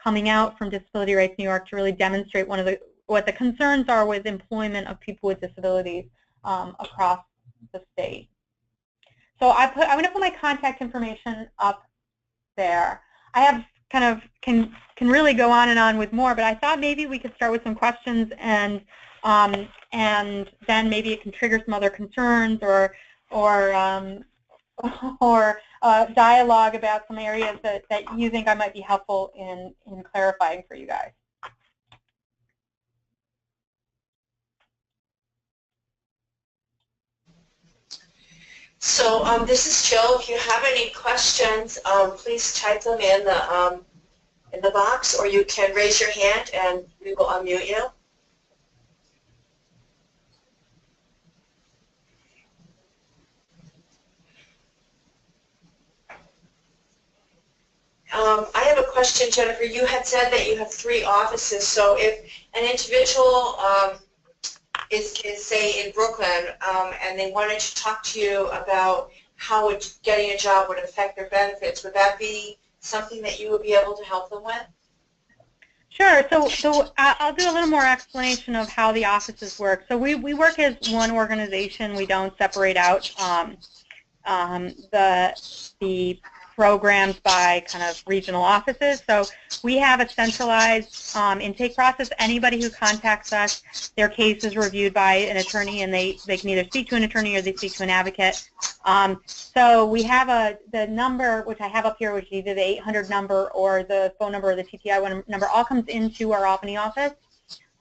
coming out from Disability Rights New York to really demonstrate what the concerns are with employment of people with disabilities across the state. So I'm going to put my contact information up there. I have kind of can really go on and on with more, but I thought maybe we could start with some questions and then maybe it can trigger some other concerns or dialogue about some areas that you think I might be helpful in clarifying for you guys.
So this is Jill. If you have any questions, please type them in the box, or you can raise your hand and we will unmute you. I have a question, Jennifer. You had said that you have 3 offices. So if an individual is say in Brooklyn and they wanted to talk to you about how getting a job would affect their benefits, would that be something that you would be able to help them with?
Sure. So I'll do a little more explanation of how the offices work. So we work as one organization. We don't separate out the programs by kind of regional offices. So we have a centralized intake process. Anybody who contacts us, their case is reviewed by an attorney, and they can either speak to an attorney or they speak to an advocate. So we have the number, which I have up here, which is either the 800 number or the phone number or the TTI number, all comes into our Albany office.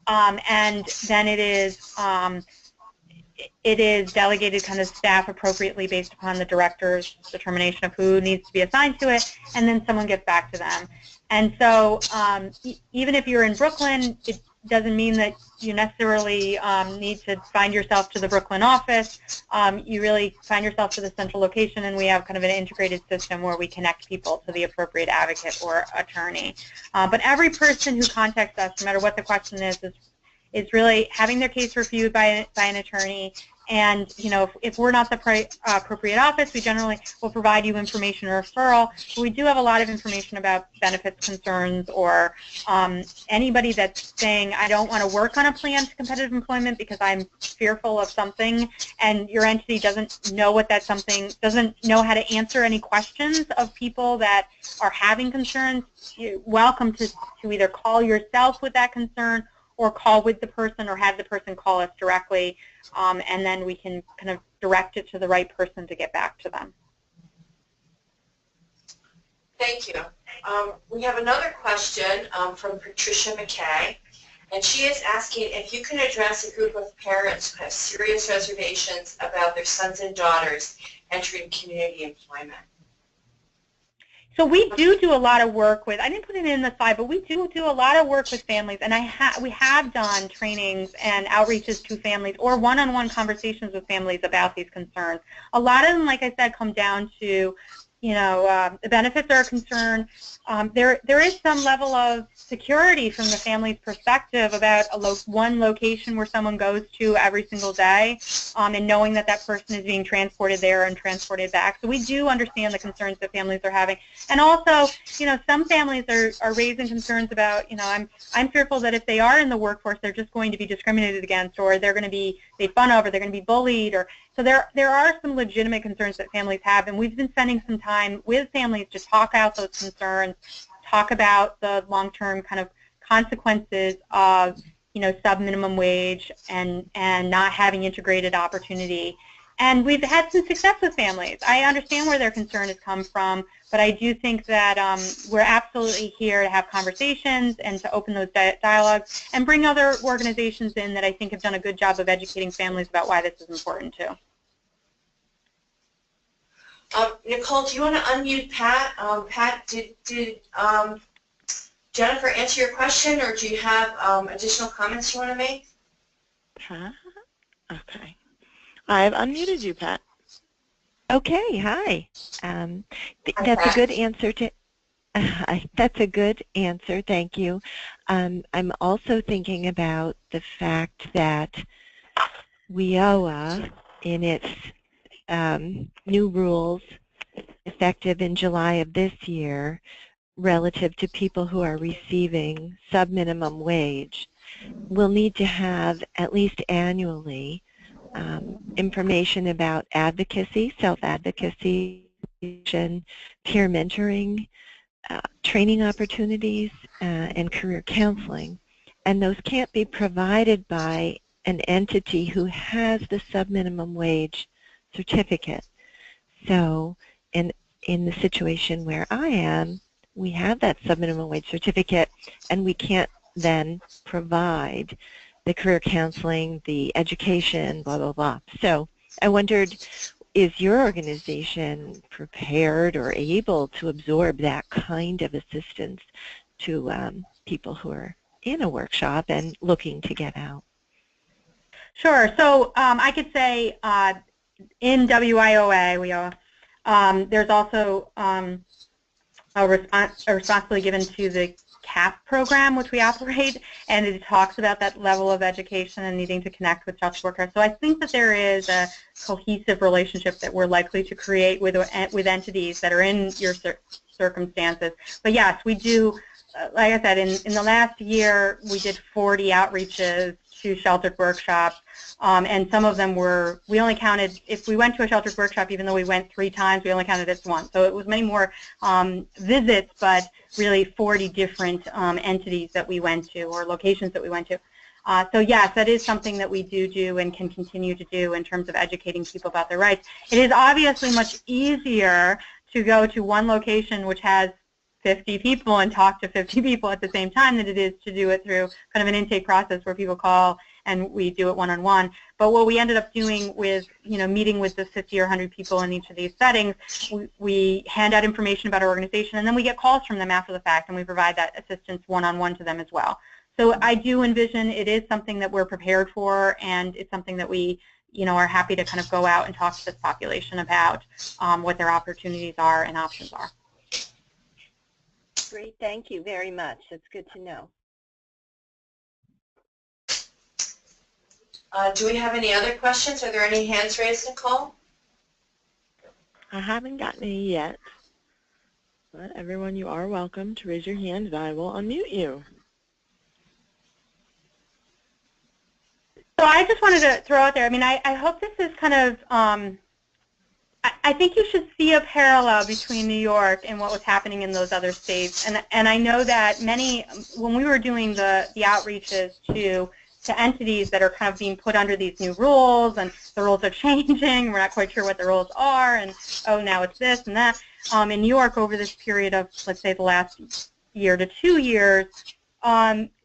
And then it is delegated kind of staff appropriately based upon the director's determination of who needs to be assigned to it, and then someone gets back to them. And so even if you're in Brooklyn, it doesn't mean that you necessarily need to find yourself to the Brooklyn office. You really find yourself to the central location, and we have kind of an integrated system where we connect people to the appropriate advocate or attorney. But every person who contacts us, no matter what the question is really having their case reviewed by an attorney. And, you know, if we're not the appropriate office, we generally will provide you information or referral. But we do have a lot of information about benefits concerns, or anybody that's saying, I don't want to work on a plan to competitive employment because I'm fearful of something, and your entity doesn't know what that something, doesn't know how to answer any questions of people that are having concerns. You're welcome to either call yourself with that concern, or call with the person, or have the person call us directly, and then we can kind of direct it to the right person to get back to them.
Thank you. We have another question from Patricia McKay, and she is asking if you can address a group of parents who have serious reservations about their sons and daughters entering community employment.
So we do a lot of work with, I didn't put it in the slide, but we do a lot of work with families, and we have done trainings and outreaches to families or one-on-one conversations with families about these concerns. A lot of them, like I said, come down to, you know, the benefits are a concern. There is some level of security from the family's perspective about one location where someone goes to every single day, and knowing that that person is being transported there and transported back. So we do understand the concerns that families are having. And also, you know, some families are raising concerns about, you know, I'm fearful that if they are in the workforce, they're just going to be discriminated against, or they're going to be made fun of, or they're going to be bullied, or so there are some legitimate concerns that families have, and we've been spending some time with families to talk out those concerns, talk about the long-term kind of consequences of, you know, sub-minimum wage and not having integrated opportunity. And we've had some success with families. I understand where their concern has come from, but I do think that we're absolutely here to have conversations and to open those dialogues and bring other organizations in that I think have done a good job of educating families about why this is important too.
Nicole, do you want to unmute Pat? Pat, did Jennifer answer your question, or do you have additional comments you want to make?
Pat? Okay. I've unmuted you, Pat.
Okay, hi. That's a good answer. That's a good answer, thank you. I'm also thinking about the fact that WIOA, in its new rules effective in July of this year relative to people who are receiving sub-minimum wage, will need to have at least annually information about advocacy, self-advocacy, peer mentoring, training opportunities, and career counseling. And those can't be provided by an entity who has the sub-minimum wage certificate. So in the situation where I am, we have that sub-minimum wage certificate, and we can't then provide the career counseling, the education, blah, blah, blah. So I wondered, is your organization prepared or able to absorb that kind of assistance to people who are in a workshop and looking to get out?
Sure. So I could say in WIOA, there's also a responsibility given to the CAP program, which we operate, and it talks about that level of education and needing to connect with child workers. So I think that there is a cohesive relationship that we're likely to create with entities that are in your circumstances. But yes, we do like I said, in the last year, we did 40 outreaches to sheltered workshops, and some of them were, we only counted, if we went to a sheltered workshop, even though we went 3 times, we only counted it once. So it was many more visits, but really 40 different entities that we went to, or locations that we went to. So yes, that is something that we do and can continue to do in terms of educating people about their rights. It is obviously much easier to go to one location which has 50 people and talk to 50 people at the same time than it is to do it through kind of an intake process where people call and we do it one-on-one. But what we ended up doing with, meeting with the 50 or 100 people in each of these settings, we hand out information about our organization, and then we get calls from them after the fact, and we provide that assistance one-on-one to them as well. So I do envision it is something that we're prepared for, and it's something that we, are happy to kind of go out and talk to this population about what their opportunities are and options are.
Great, thank you very much. That's good to know.
Do we have any other questions? Are there any hands raised, Nicole?
I haven't gotten any yet, but everyone, you are welcome to raise your hand and I will unmute you.
So I just wanted to throw out there, I hope this is kind of, I think you should see a parallel between New York and what was happening in those other states. And I know that when we were doing the outreaches to entities that are kind of being put under these new rules, and the rules are changing, we're not quite sure what the rules are, and oh, now it's this and that. In New York, over this period of, let's say, the last year to 2 years,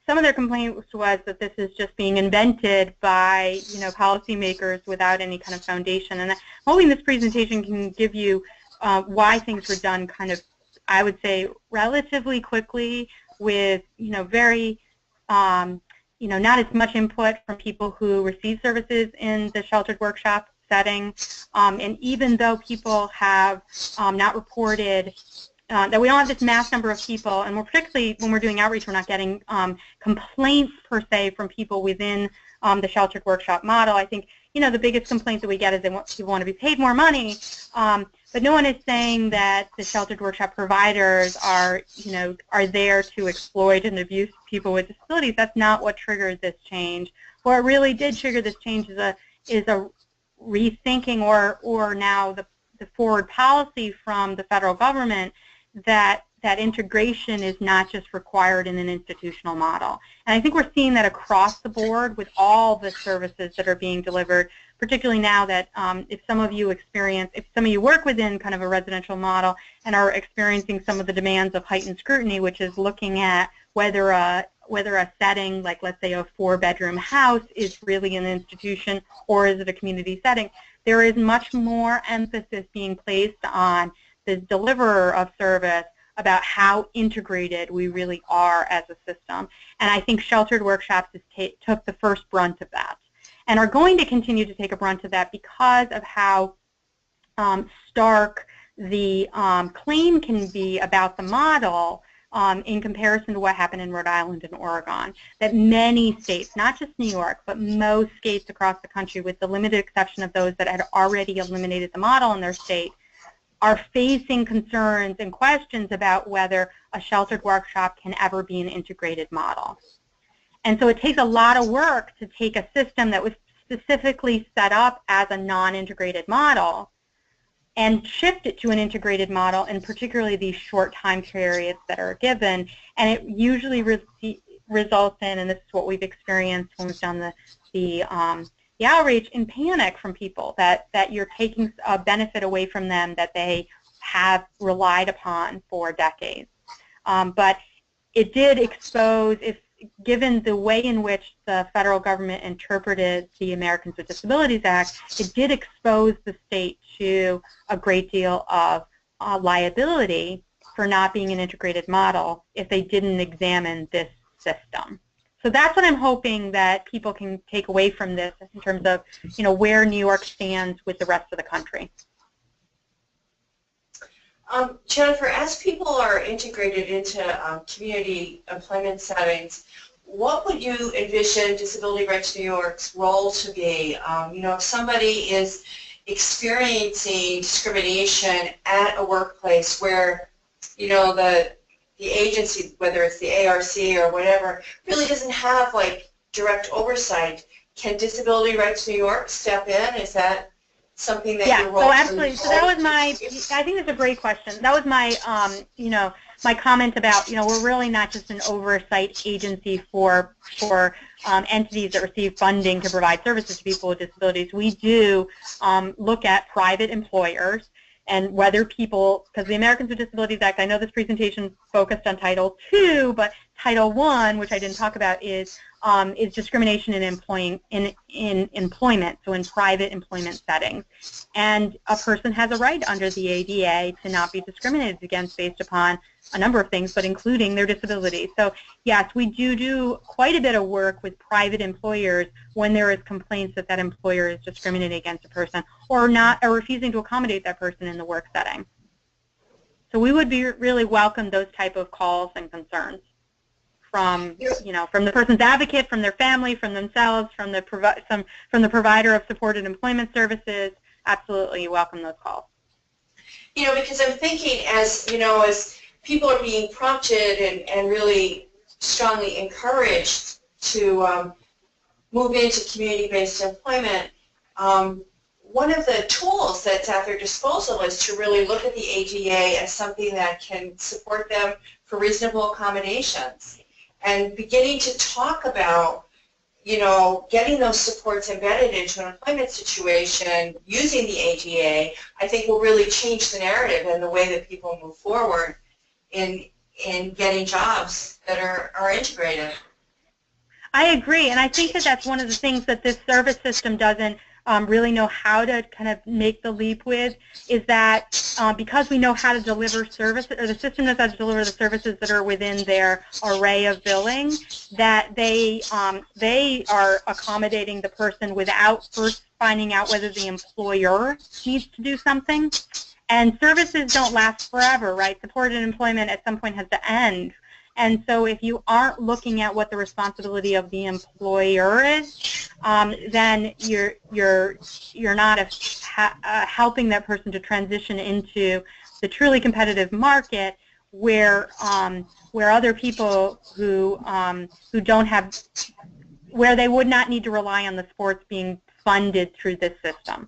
some of their complaints was that this is just being invented by, policymakers without any kind of foundation. And I'm hoping this presentation can give you why things were done kind of, I would say, relatively quickly with, very, not as much input from people who receive services in the sheltered workshop setting. And even though people have not reported that we don't have this mass number of people, and we're particularly when we're doing outreach, we're not getting complaints per se from people within the sheltered workshop model. I think, the biggest complaint that we get is people want to be paid more money, but no one is saying that the sheltered workshop providers are there to exploit and abuse people with disabilities. That's not what triggered this change. What really did trigger this change is a rethinking or now the forward policy from the federal government that integration is not just required in an institutional model. And I think we're seeing that across the board with all the services that are being delivered, particularly now that if some of you work within kind of a residential model and are experiencing some of the demands of heightened scrutiny, which is looking at whether a setting, like let's say a 4-bedroom house, is really an institution or is it a community setting, there is much more emphasis being placed on the deliverer of service about how integrated we really are as a system. And I think sheltered workshops took the first brunt of that and are going to continue to take a brunt of that because of how stark the claim can be about the model in comparison to what happened in Rhode Island and Oregon, that many states, not just New York, but most states across the country, with the limited exception of those that had already eliminated the model in their state, are facing concerns and questions about whether a sheltered workshop can ever be an integrated model. And so it takes a lot of work to take a system that was specifically set up as a non-integrated model and shift it to an integrated model, and particularly these short time periods that are given. And it usually results in, and this is what we've experienced when we've done the outreach, in panic from people that you're taking a benefit away from them that they have relied upon for decades. But it did expose, given the way in which the federal government interpreted the Americans with Disabilities Act, it did expose the state to a great deal of liability for not being an integrated model if they didn't examine this system. So that's what I'm hoping that people can take away from this in terms of, where New York stands with the rest of the country.
Jennifer, as people are integrated into community employment settings, what would you envision Disability Rights New York's role to be? If somebody is experiencing discrimination at a workplace where, the agency, whether it's the ARC or whatever, really doesn't have like direct oversight. Can Disability Rights New York step in? Is that something that
Yeah,
your role?
so absolutely. So that was my, I think it's a great question. That was my, my comment about, we're really not just an oversight agency for entities that receive funding to provide services to people with disabilities. We do look at private employers and whether people, because the Americans with Disabilities Act, I know this presentation focused on Title II, but Title I, which I didn't talk about, is discrimination in employment, so in private employment settings. And a person has a right under the ADA to not be discriminated against based upon a number of things, but including their disability. So yes, we do quite a bit of work with private employers when there is complaints that that employer is discriminating against a person or refusing to accommodate that person in the work setting. So we would really welcome those type of calls and concerns from from the person's advocate, from their family, from themselves, from the provider of supported employment services. Absolutely welcome those calls.
Because I'm thinking as people are being prompted and really strongly encouraged to move into community-based employment, one of the tools that's at their disposal is to really look at the ADA as something that can support them for reasonable accommodations. And beginning to talk about, getting those supports embedded into an employment situation using the ADA, I think will really change the narrative and the way that people move forward in getting jobs that are integrated.
I agree, and I think that that's one of the things that this service system doesn't really know how to kind of make the leap with, is that because we know how to deliver services, or the system knows how to deliver the services that are within their array of billing, that they are accommodating the person without first finding out whether the employer needs to do something. And services don't last forever, right? Supported employment at some point has to end. And so if you aren't looking at what the responsibility of the employer is, then you're not helping that person to transition into the truly competitive market where other people who don't have, where they would not need to rely on the sports being funded through this system.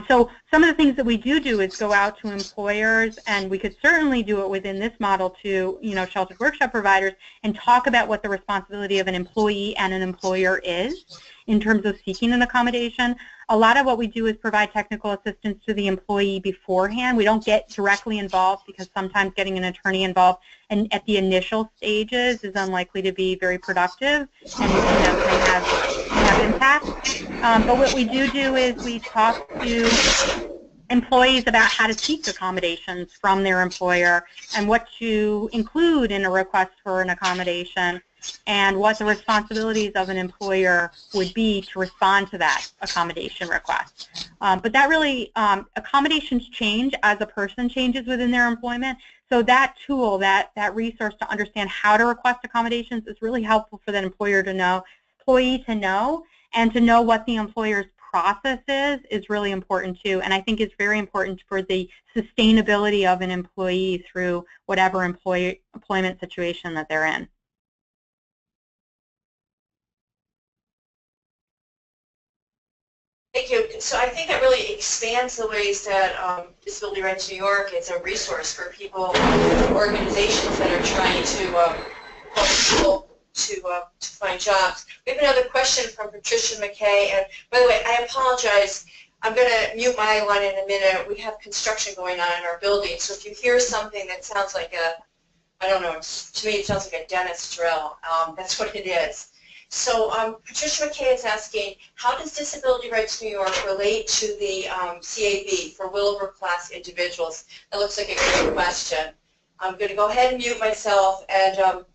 So some of the things that we do is go out to employers, and we could certainly do it within this model to, sheltered workshop providers, and talk about what the responsibility of an employee and an employer is in terms of seeking an accommodation. A lot of what we do is provide technical assistance to the employee beforehand. We don't get directly involved because sometimes getting an attorney involved and at the initial stages is unlikely to be very productive and can have impact. But what we do is we talk to employees about how to seek accommodations from their employer and what to include in a request for an accommodation and what the responsibilities of an employer would be to respond to that accommodation request. But that really, accommodations change as a person changes within their employment. So that tool, that resource to understand how to request accommodations is really helpful for that employee to know, and to know what the employer's process is really important too. And I think it's very important for the sustainability of an employee through whatever employment situation that they're in.
Thank you. So I think that really expands the ways that Disability Rights New York is a resource for people, organizations that are trying to help people to find jobs. We have another question from Patricia McKay. And by the way, I apologize. I'm going to mute my line in a minute. We have construction going on in our building. So if you hear something that sounds like I don't know, to me it sounds like a dentist drill. That's what it is. So Patricia McKay is asking, how does Disability Rights New York relate to the CAB for Willowbrook class individuals? That looks like a great question. I'm going to go ahead and mute myself. And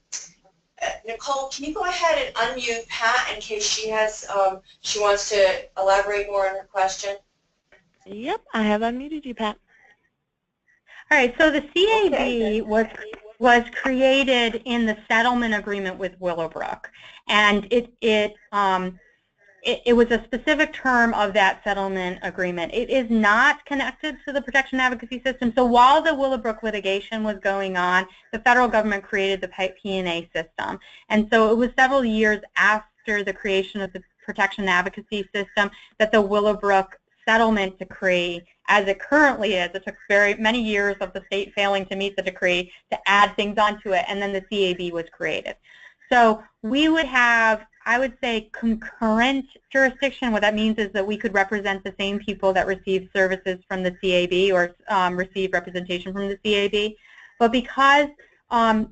Nicole, can you go ahead and unmute Pat in case she wants to elaborate more on her question?
Yep, I have unmuted you, Pat.
All right, so the CAB was created in the settlement agreement with Willowbrook, and it was a specific term of that settlement agreement. It is not connected to the protection advocacy system. So while the Willowbrook litigation was going on, the federal government created the P&A system. And so it was several years after the creation of the protection advocacy system that the Willowbrook settlement decree, as it currently is, it took very many years of the state failing to meet the decree to add things onto it, and then the CAB was created. So we would have, I would say, concurrent jurisdiction. What that means is that we could represent the same people that receive services from the CAB or receive representation from the CAB. But because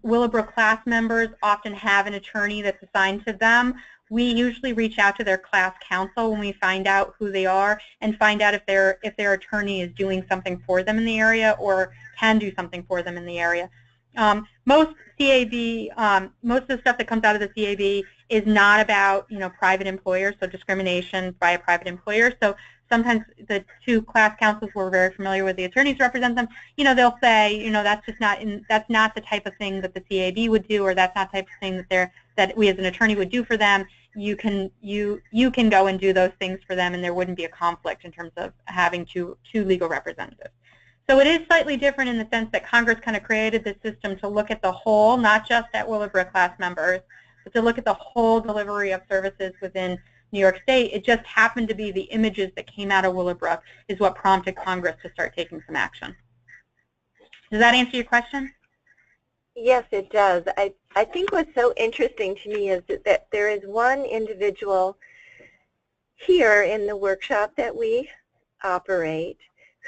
Willowbrook class members often have an attorney that's assigned to them, we usually reach out to their class counsel when we find out who they are and find out if their attorney is doing something for them in the area or can do something for them in the area. Most of the stuff that comes out of the CAB is not about, private employers, so discrimination by a private employer. So sometimes the two class counsels who are very familiar with the attorneys who represent them, they'll say, that's just that's not the type of thing that the CAB would do, or that's not the type of thing that we as an attorney would do for them. You can go and do those things for them, and there wouldn't be a conflict in terms of having two legal representatives. So it is slightly different in the sense that Congress kind of created this system to look at the whole, not just at Willowbrook class members, but to look at the whole delivery of services within New York State. It just happened to be the images that came out of Willowbrook is what prompted Congress to start taking some action. Does that answer your question?
Yes, it does. I think what's so interesting to me is that there is one individual here in the workshop that we operate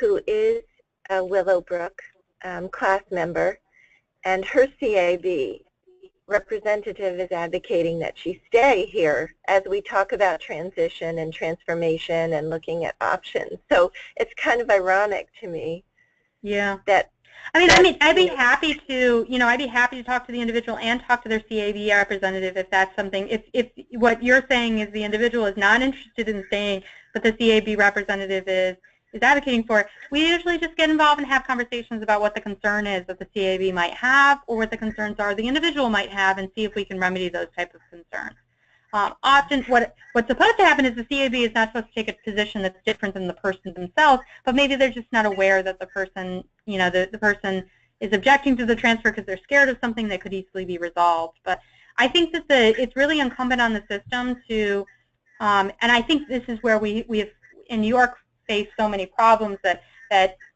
who is a Willowbrook class member, and her CAB representative is advocating that she stay here as we talk about transition and transformation and looking at options. So it's kind of ironic to me.
Yeah.
That
I'd be happy to, I'd be happy to talk to the individual and talk to their CAB representative if that's something. If what you're saying is the individual is not interested in staying, but the CAB representative is advocating for it, we usually just get involved and have conversations about what the concern is that the CAB might have or what the concerns are the individual might have and see if we can remedy those types of concerns. Often what's supposed to happen is the CAB is not supposed to take a position that's different than the person themselves, but maybe they're just not aware that the person, the person is objecting to the transfer because they're scared of something that could easily be resolved. But I think that it's really incumbent on the system to, and I think this is where we have, in New York, face so many problems that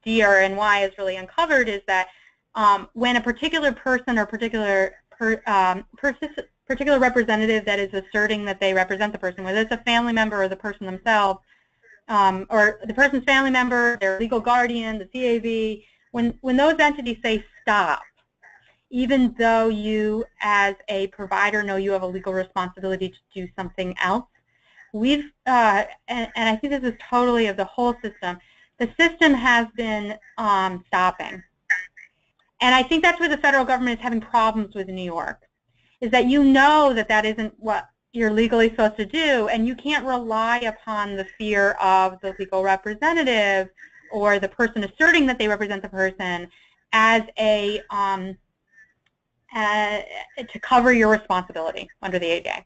DRNY has really uncovered, is that when a particular person or particular representative that is asserting that they represent the person, whether it's a family member or the person themselves, or the person's family member, their legal guardian, the CAB, when those entities say stop, even though you as a provider know you have a legal responsibility to do something else, and I think this is totally of the whole system, the system has been stopping. And I think that's where the federal government is having problems with New York, is that that isn't what you're legally supposed to do, and you can't rely upon the fear of the legal representative or the person asserting that they represent the person as to cover your responsibility under the ADA.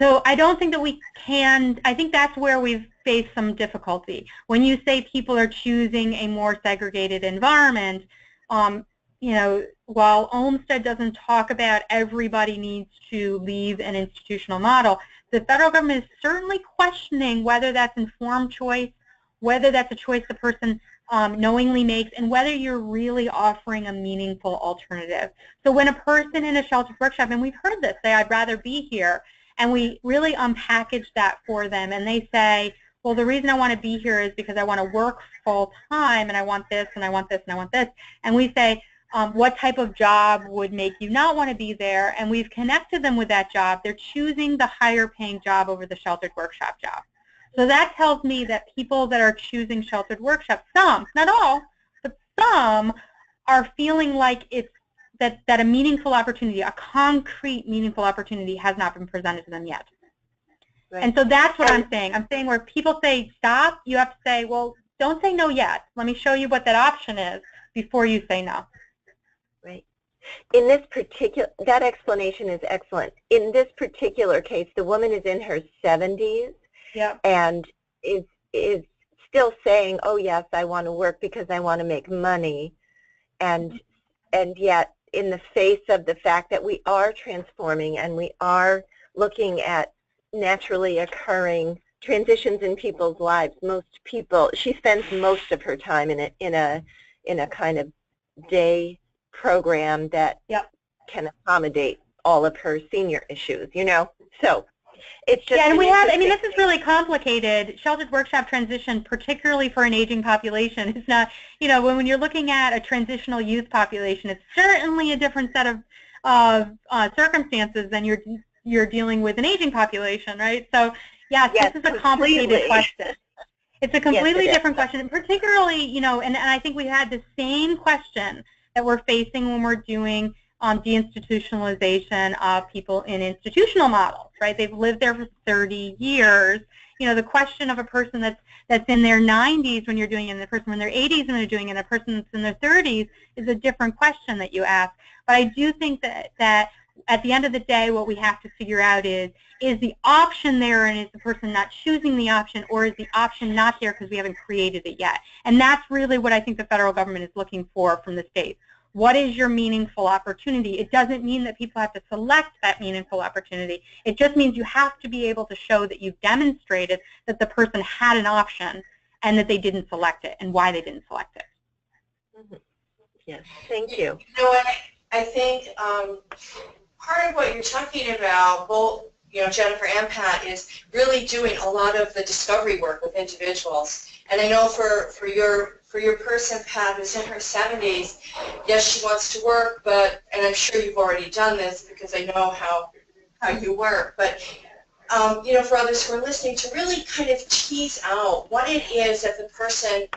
So I don't think that we can, I think that's where we've faced some difficulty. When you say people are choosing a more segregated environment, while Olmstead doesn't talk about everybody needs to leave an institutional model, the federal government is certainly questioning whether that's informed choice, whether that's a choice the person knowingly makes, and whether you're really offering a meaningful alternative. So when a person in a sheltered workshop, and we've heard this, say, I'd rather be here, and we really unpackage that for them, and they say, well, the reason I want to be here is because I want to work full time, and I want this, and I want this, and I want this. And we say, what type of job would make you not want to be there? And we've connected them with that job. They're choosing the higher paying job over the sheltered workshop job. So that tells me that people that are choosing sheltered workshop, some, not all, but some are feeling like it's that a meaningful opportunity, a concrete meaningful opportunity has not been presented to them yet. Right. And so that's what I'm saying. I'm saying where people say stop, you have to say, well, don't say no yet. Let me show you what that option is before you say no.
Right. In this particular, that explanation is excellent. In this particular case, the woman is in her 70s,
Yep.
and is still saying, oh yes, I want to work because I want to make money, and yet in the face of the fact that we are transforming and we are looking at naturally occurring transitions in people's lives, most people, she spends most of her time in a kind of day program that
Yep.
can accommodate all of her senior issues, you know. So it's just
and we have, I mean, this is really complicated. Sheltered workshop transition, particularly for an aging population, is not, you know, when you're looking at a transitional youth population, it's certainly a different set of circumstances than you're dealing with an aging population, right? So, yes, this is a complicated question. It's a completely different question, and particularly, you know, and I think we had the same question that we're facing when we're doing deinstitutionalization of people in institutional models, right? They've lived there for 30 years. You know, the question of a person that's in their 90s when you're doing it, and the person in their 80s when they're doing it, and a person that's in their 30s is a different question that you ask. But I do think that at the end of the day, what we have to figure out is the option there, and is the person not choosing the option, or is the option not there because we haven't created it yet? And that's really what I think the federal government is looking for from the states. What is your meaningful opportunity? It doesn't mean that people have to select that meaningful opportunity. It just means you have to be able to show that you've demonstrated that the person had an option and that they didn't select it, and why they didn't select it.
Mm-hmm. Yes, thank you.
You know what, I think part of what you're talking about, both, you know, Jennifer and Pat, is really doing a lot of the discovery work with individuals. And I know for your person, Pat, who's in her 70s, yes, she wants to work, but, and I'm sure you've already done this because I know how you work, but, you know, for others who are listening, to really kind of tease out what it is that the person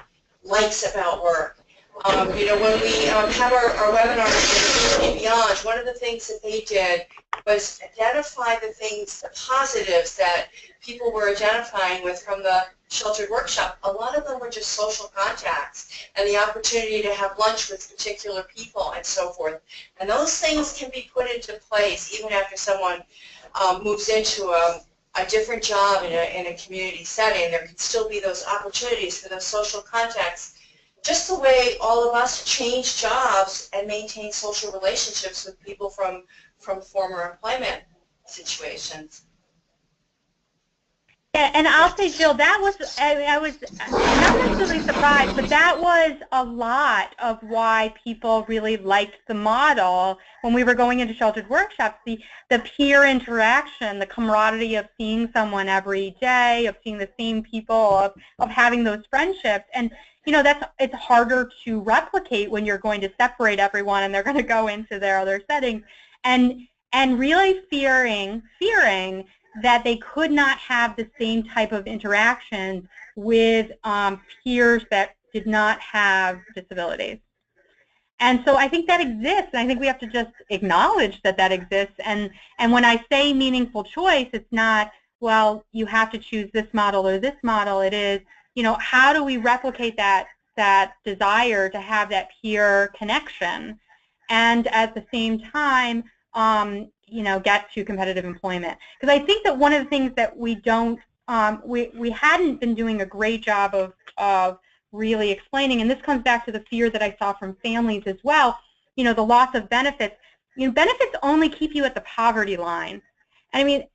likes about work. You know, when we have our webinar in Beyond, one of the things that they did was identify the things, the positives that people were identifying with from the sheltered workshop. A lot of them were just social contacts and the opportunity to have lunch with particular people and so forth. And those things can be put into place even after someone moves into a different job in a community setting. There can still be those opportunities for those social contacts, just the way all of us change jobs and maintain social relationships with people from former employment situations.
Yeah, and I'll say, Jill, that was, I was not necessarily surprised, but that was a lot of why people really liked the model when we were going into sheltered workshops. The peer interaction, the camaraderie of seeing someone every day, of seeing the same people, of having those friendships. And, you know, it's harder to replicate when you're going to separate everyone and they're going to go into their other settings. And really fearing that they could not have the same type of interactions with peers that did not have disabilities. And so I think that exists, and I think we have to just acknowledge that that exists. And when I say meaningful choice, it's not, well, you have to choose this model or this model. It is, you know, how do we replicate that desire to have that peer connection, and at the same time, you know, get to competitive employment? Because I think that one of the things that we don't, we hadn't been doing a great job of really explaining, and this comes back to the fear that I saw from families as well, you know, the loss of benefits. You know, benefits only keep you at the poverty line. I mean,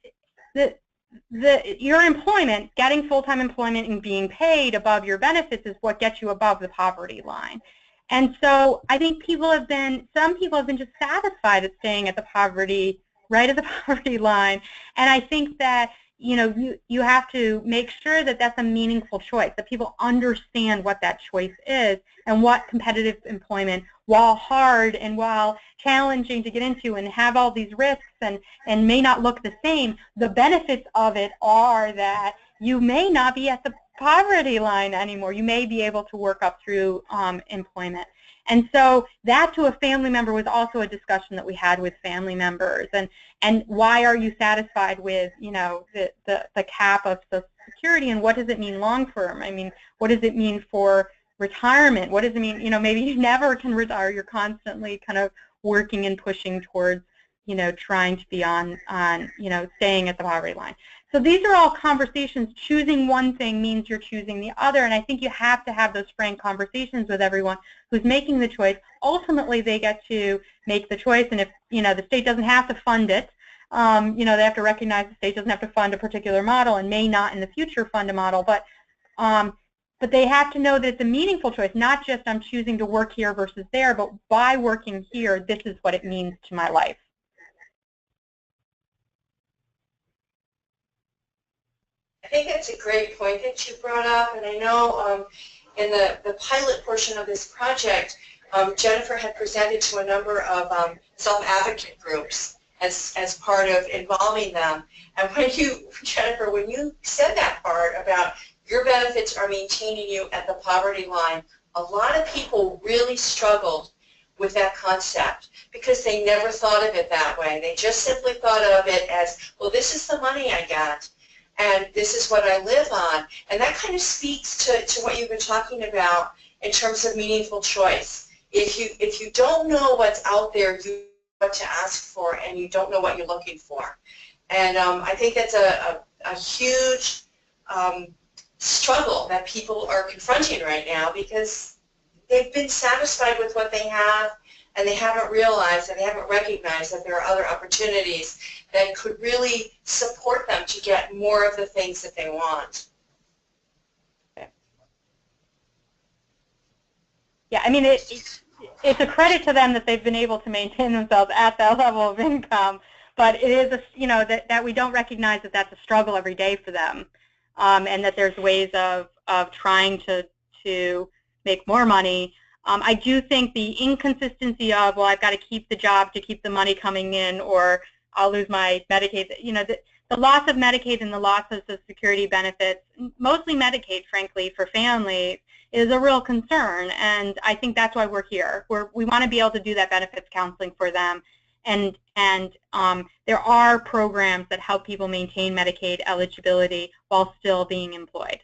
your employment, getting full-time employment and being paid above your benefits is what gets you above the poverty line. And so I think some people have been just satisfied at staying at the poverty, right at the poverty line. And I think that, you know, you have to make sure that that's a meaningful choice, that people understand what that choice is and what competitive employment, while hard and while challenging to get into and have all these risks and may not look the same, the benefits of it are that you may not be at the poverty line anymore. You may be able to work up through employment. And so that, to a family member, was also a discussion that we had with family members. And why are you satisfied with, you know, the cap of Social Security, and what does it mean long term? I mean, what does it mean for retirement? What does it mean, you know, maybe you never can retire. You're constantly kind of working and pushing towards, trying to be on staying at the poverty line. So these are all conversations. Choosing one thing means you're choosing the other, and I think you have to have those frank conversations with everyone who's making the choice. Ultimately, they get to make the choice, and if the state doesn't have to fund it, they have to recognize the state doesn't have to fund a particular model and may not in the future fund a model, but they have to know that it's a meaningful choice, not just I'm choosing to work here versus there, but by working here, this is what it means to my life.
I think that's a great point that you brought up, and I know in the pilot portion of this project, Jennifer had presented to a number of self-advocate groups as part of involving them. And Jennifer, when you said that part about your benefits are maintaining you at the poverty line, a lot of people really struggled with that concept because they never thought of it that way. They just simply thought of it as, well, this is the money I got, and this is what I live on. And that kind of speaks to what you've been talking about in terms of meaningful choice. If you don't know what's out there, you know what to ask for, and you don't know what you're looking for. And I think that's a huge struggle that people are confronting right now because they've been satisfied with what they have, and they haven't realized and they haven't recognized that there are other opportunities that could really support them to get more of the things that they want.
Yeah, I mean, it's a credit to them that they've been able to maintain themselves at that level of income, but it is, that we don't recognize that that's a struggle every day for them, and that there's ways of trying to make more money. I do think the inconsistency of, well, I've got to keep the job to keep the money coming in, or I'll lose my Medicaid. The loss of Medicaid and the loss of Social Security benefits, mostly Medicaid, frankly, for families, is a real concern. And I think that's why we're here. We want to be able to do that benefits counseling for them. And there are programs that help people maintain Medicaid eligibility while still being employed.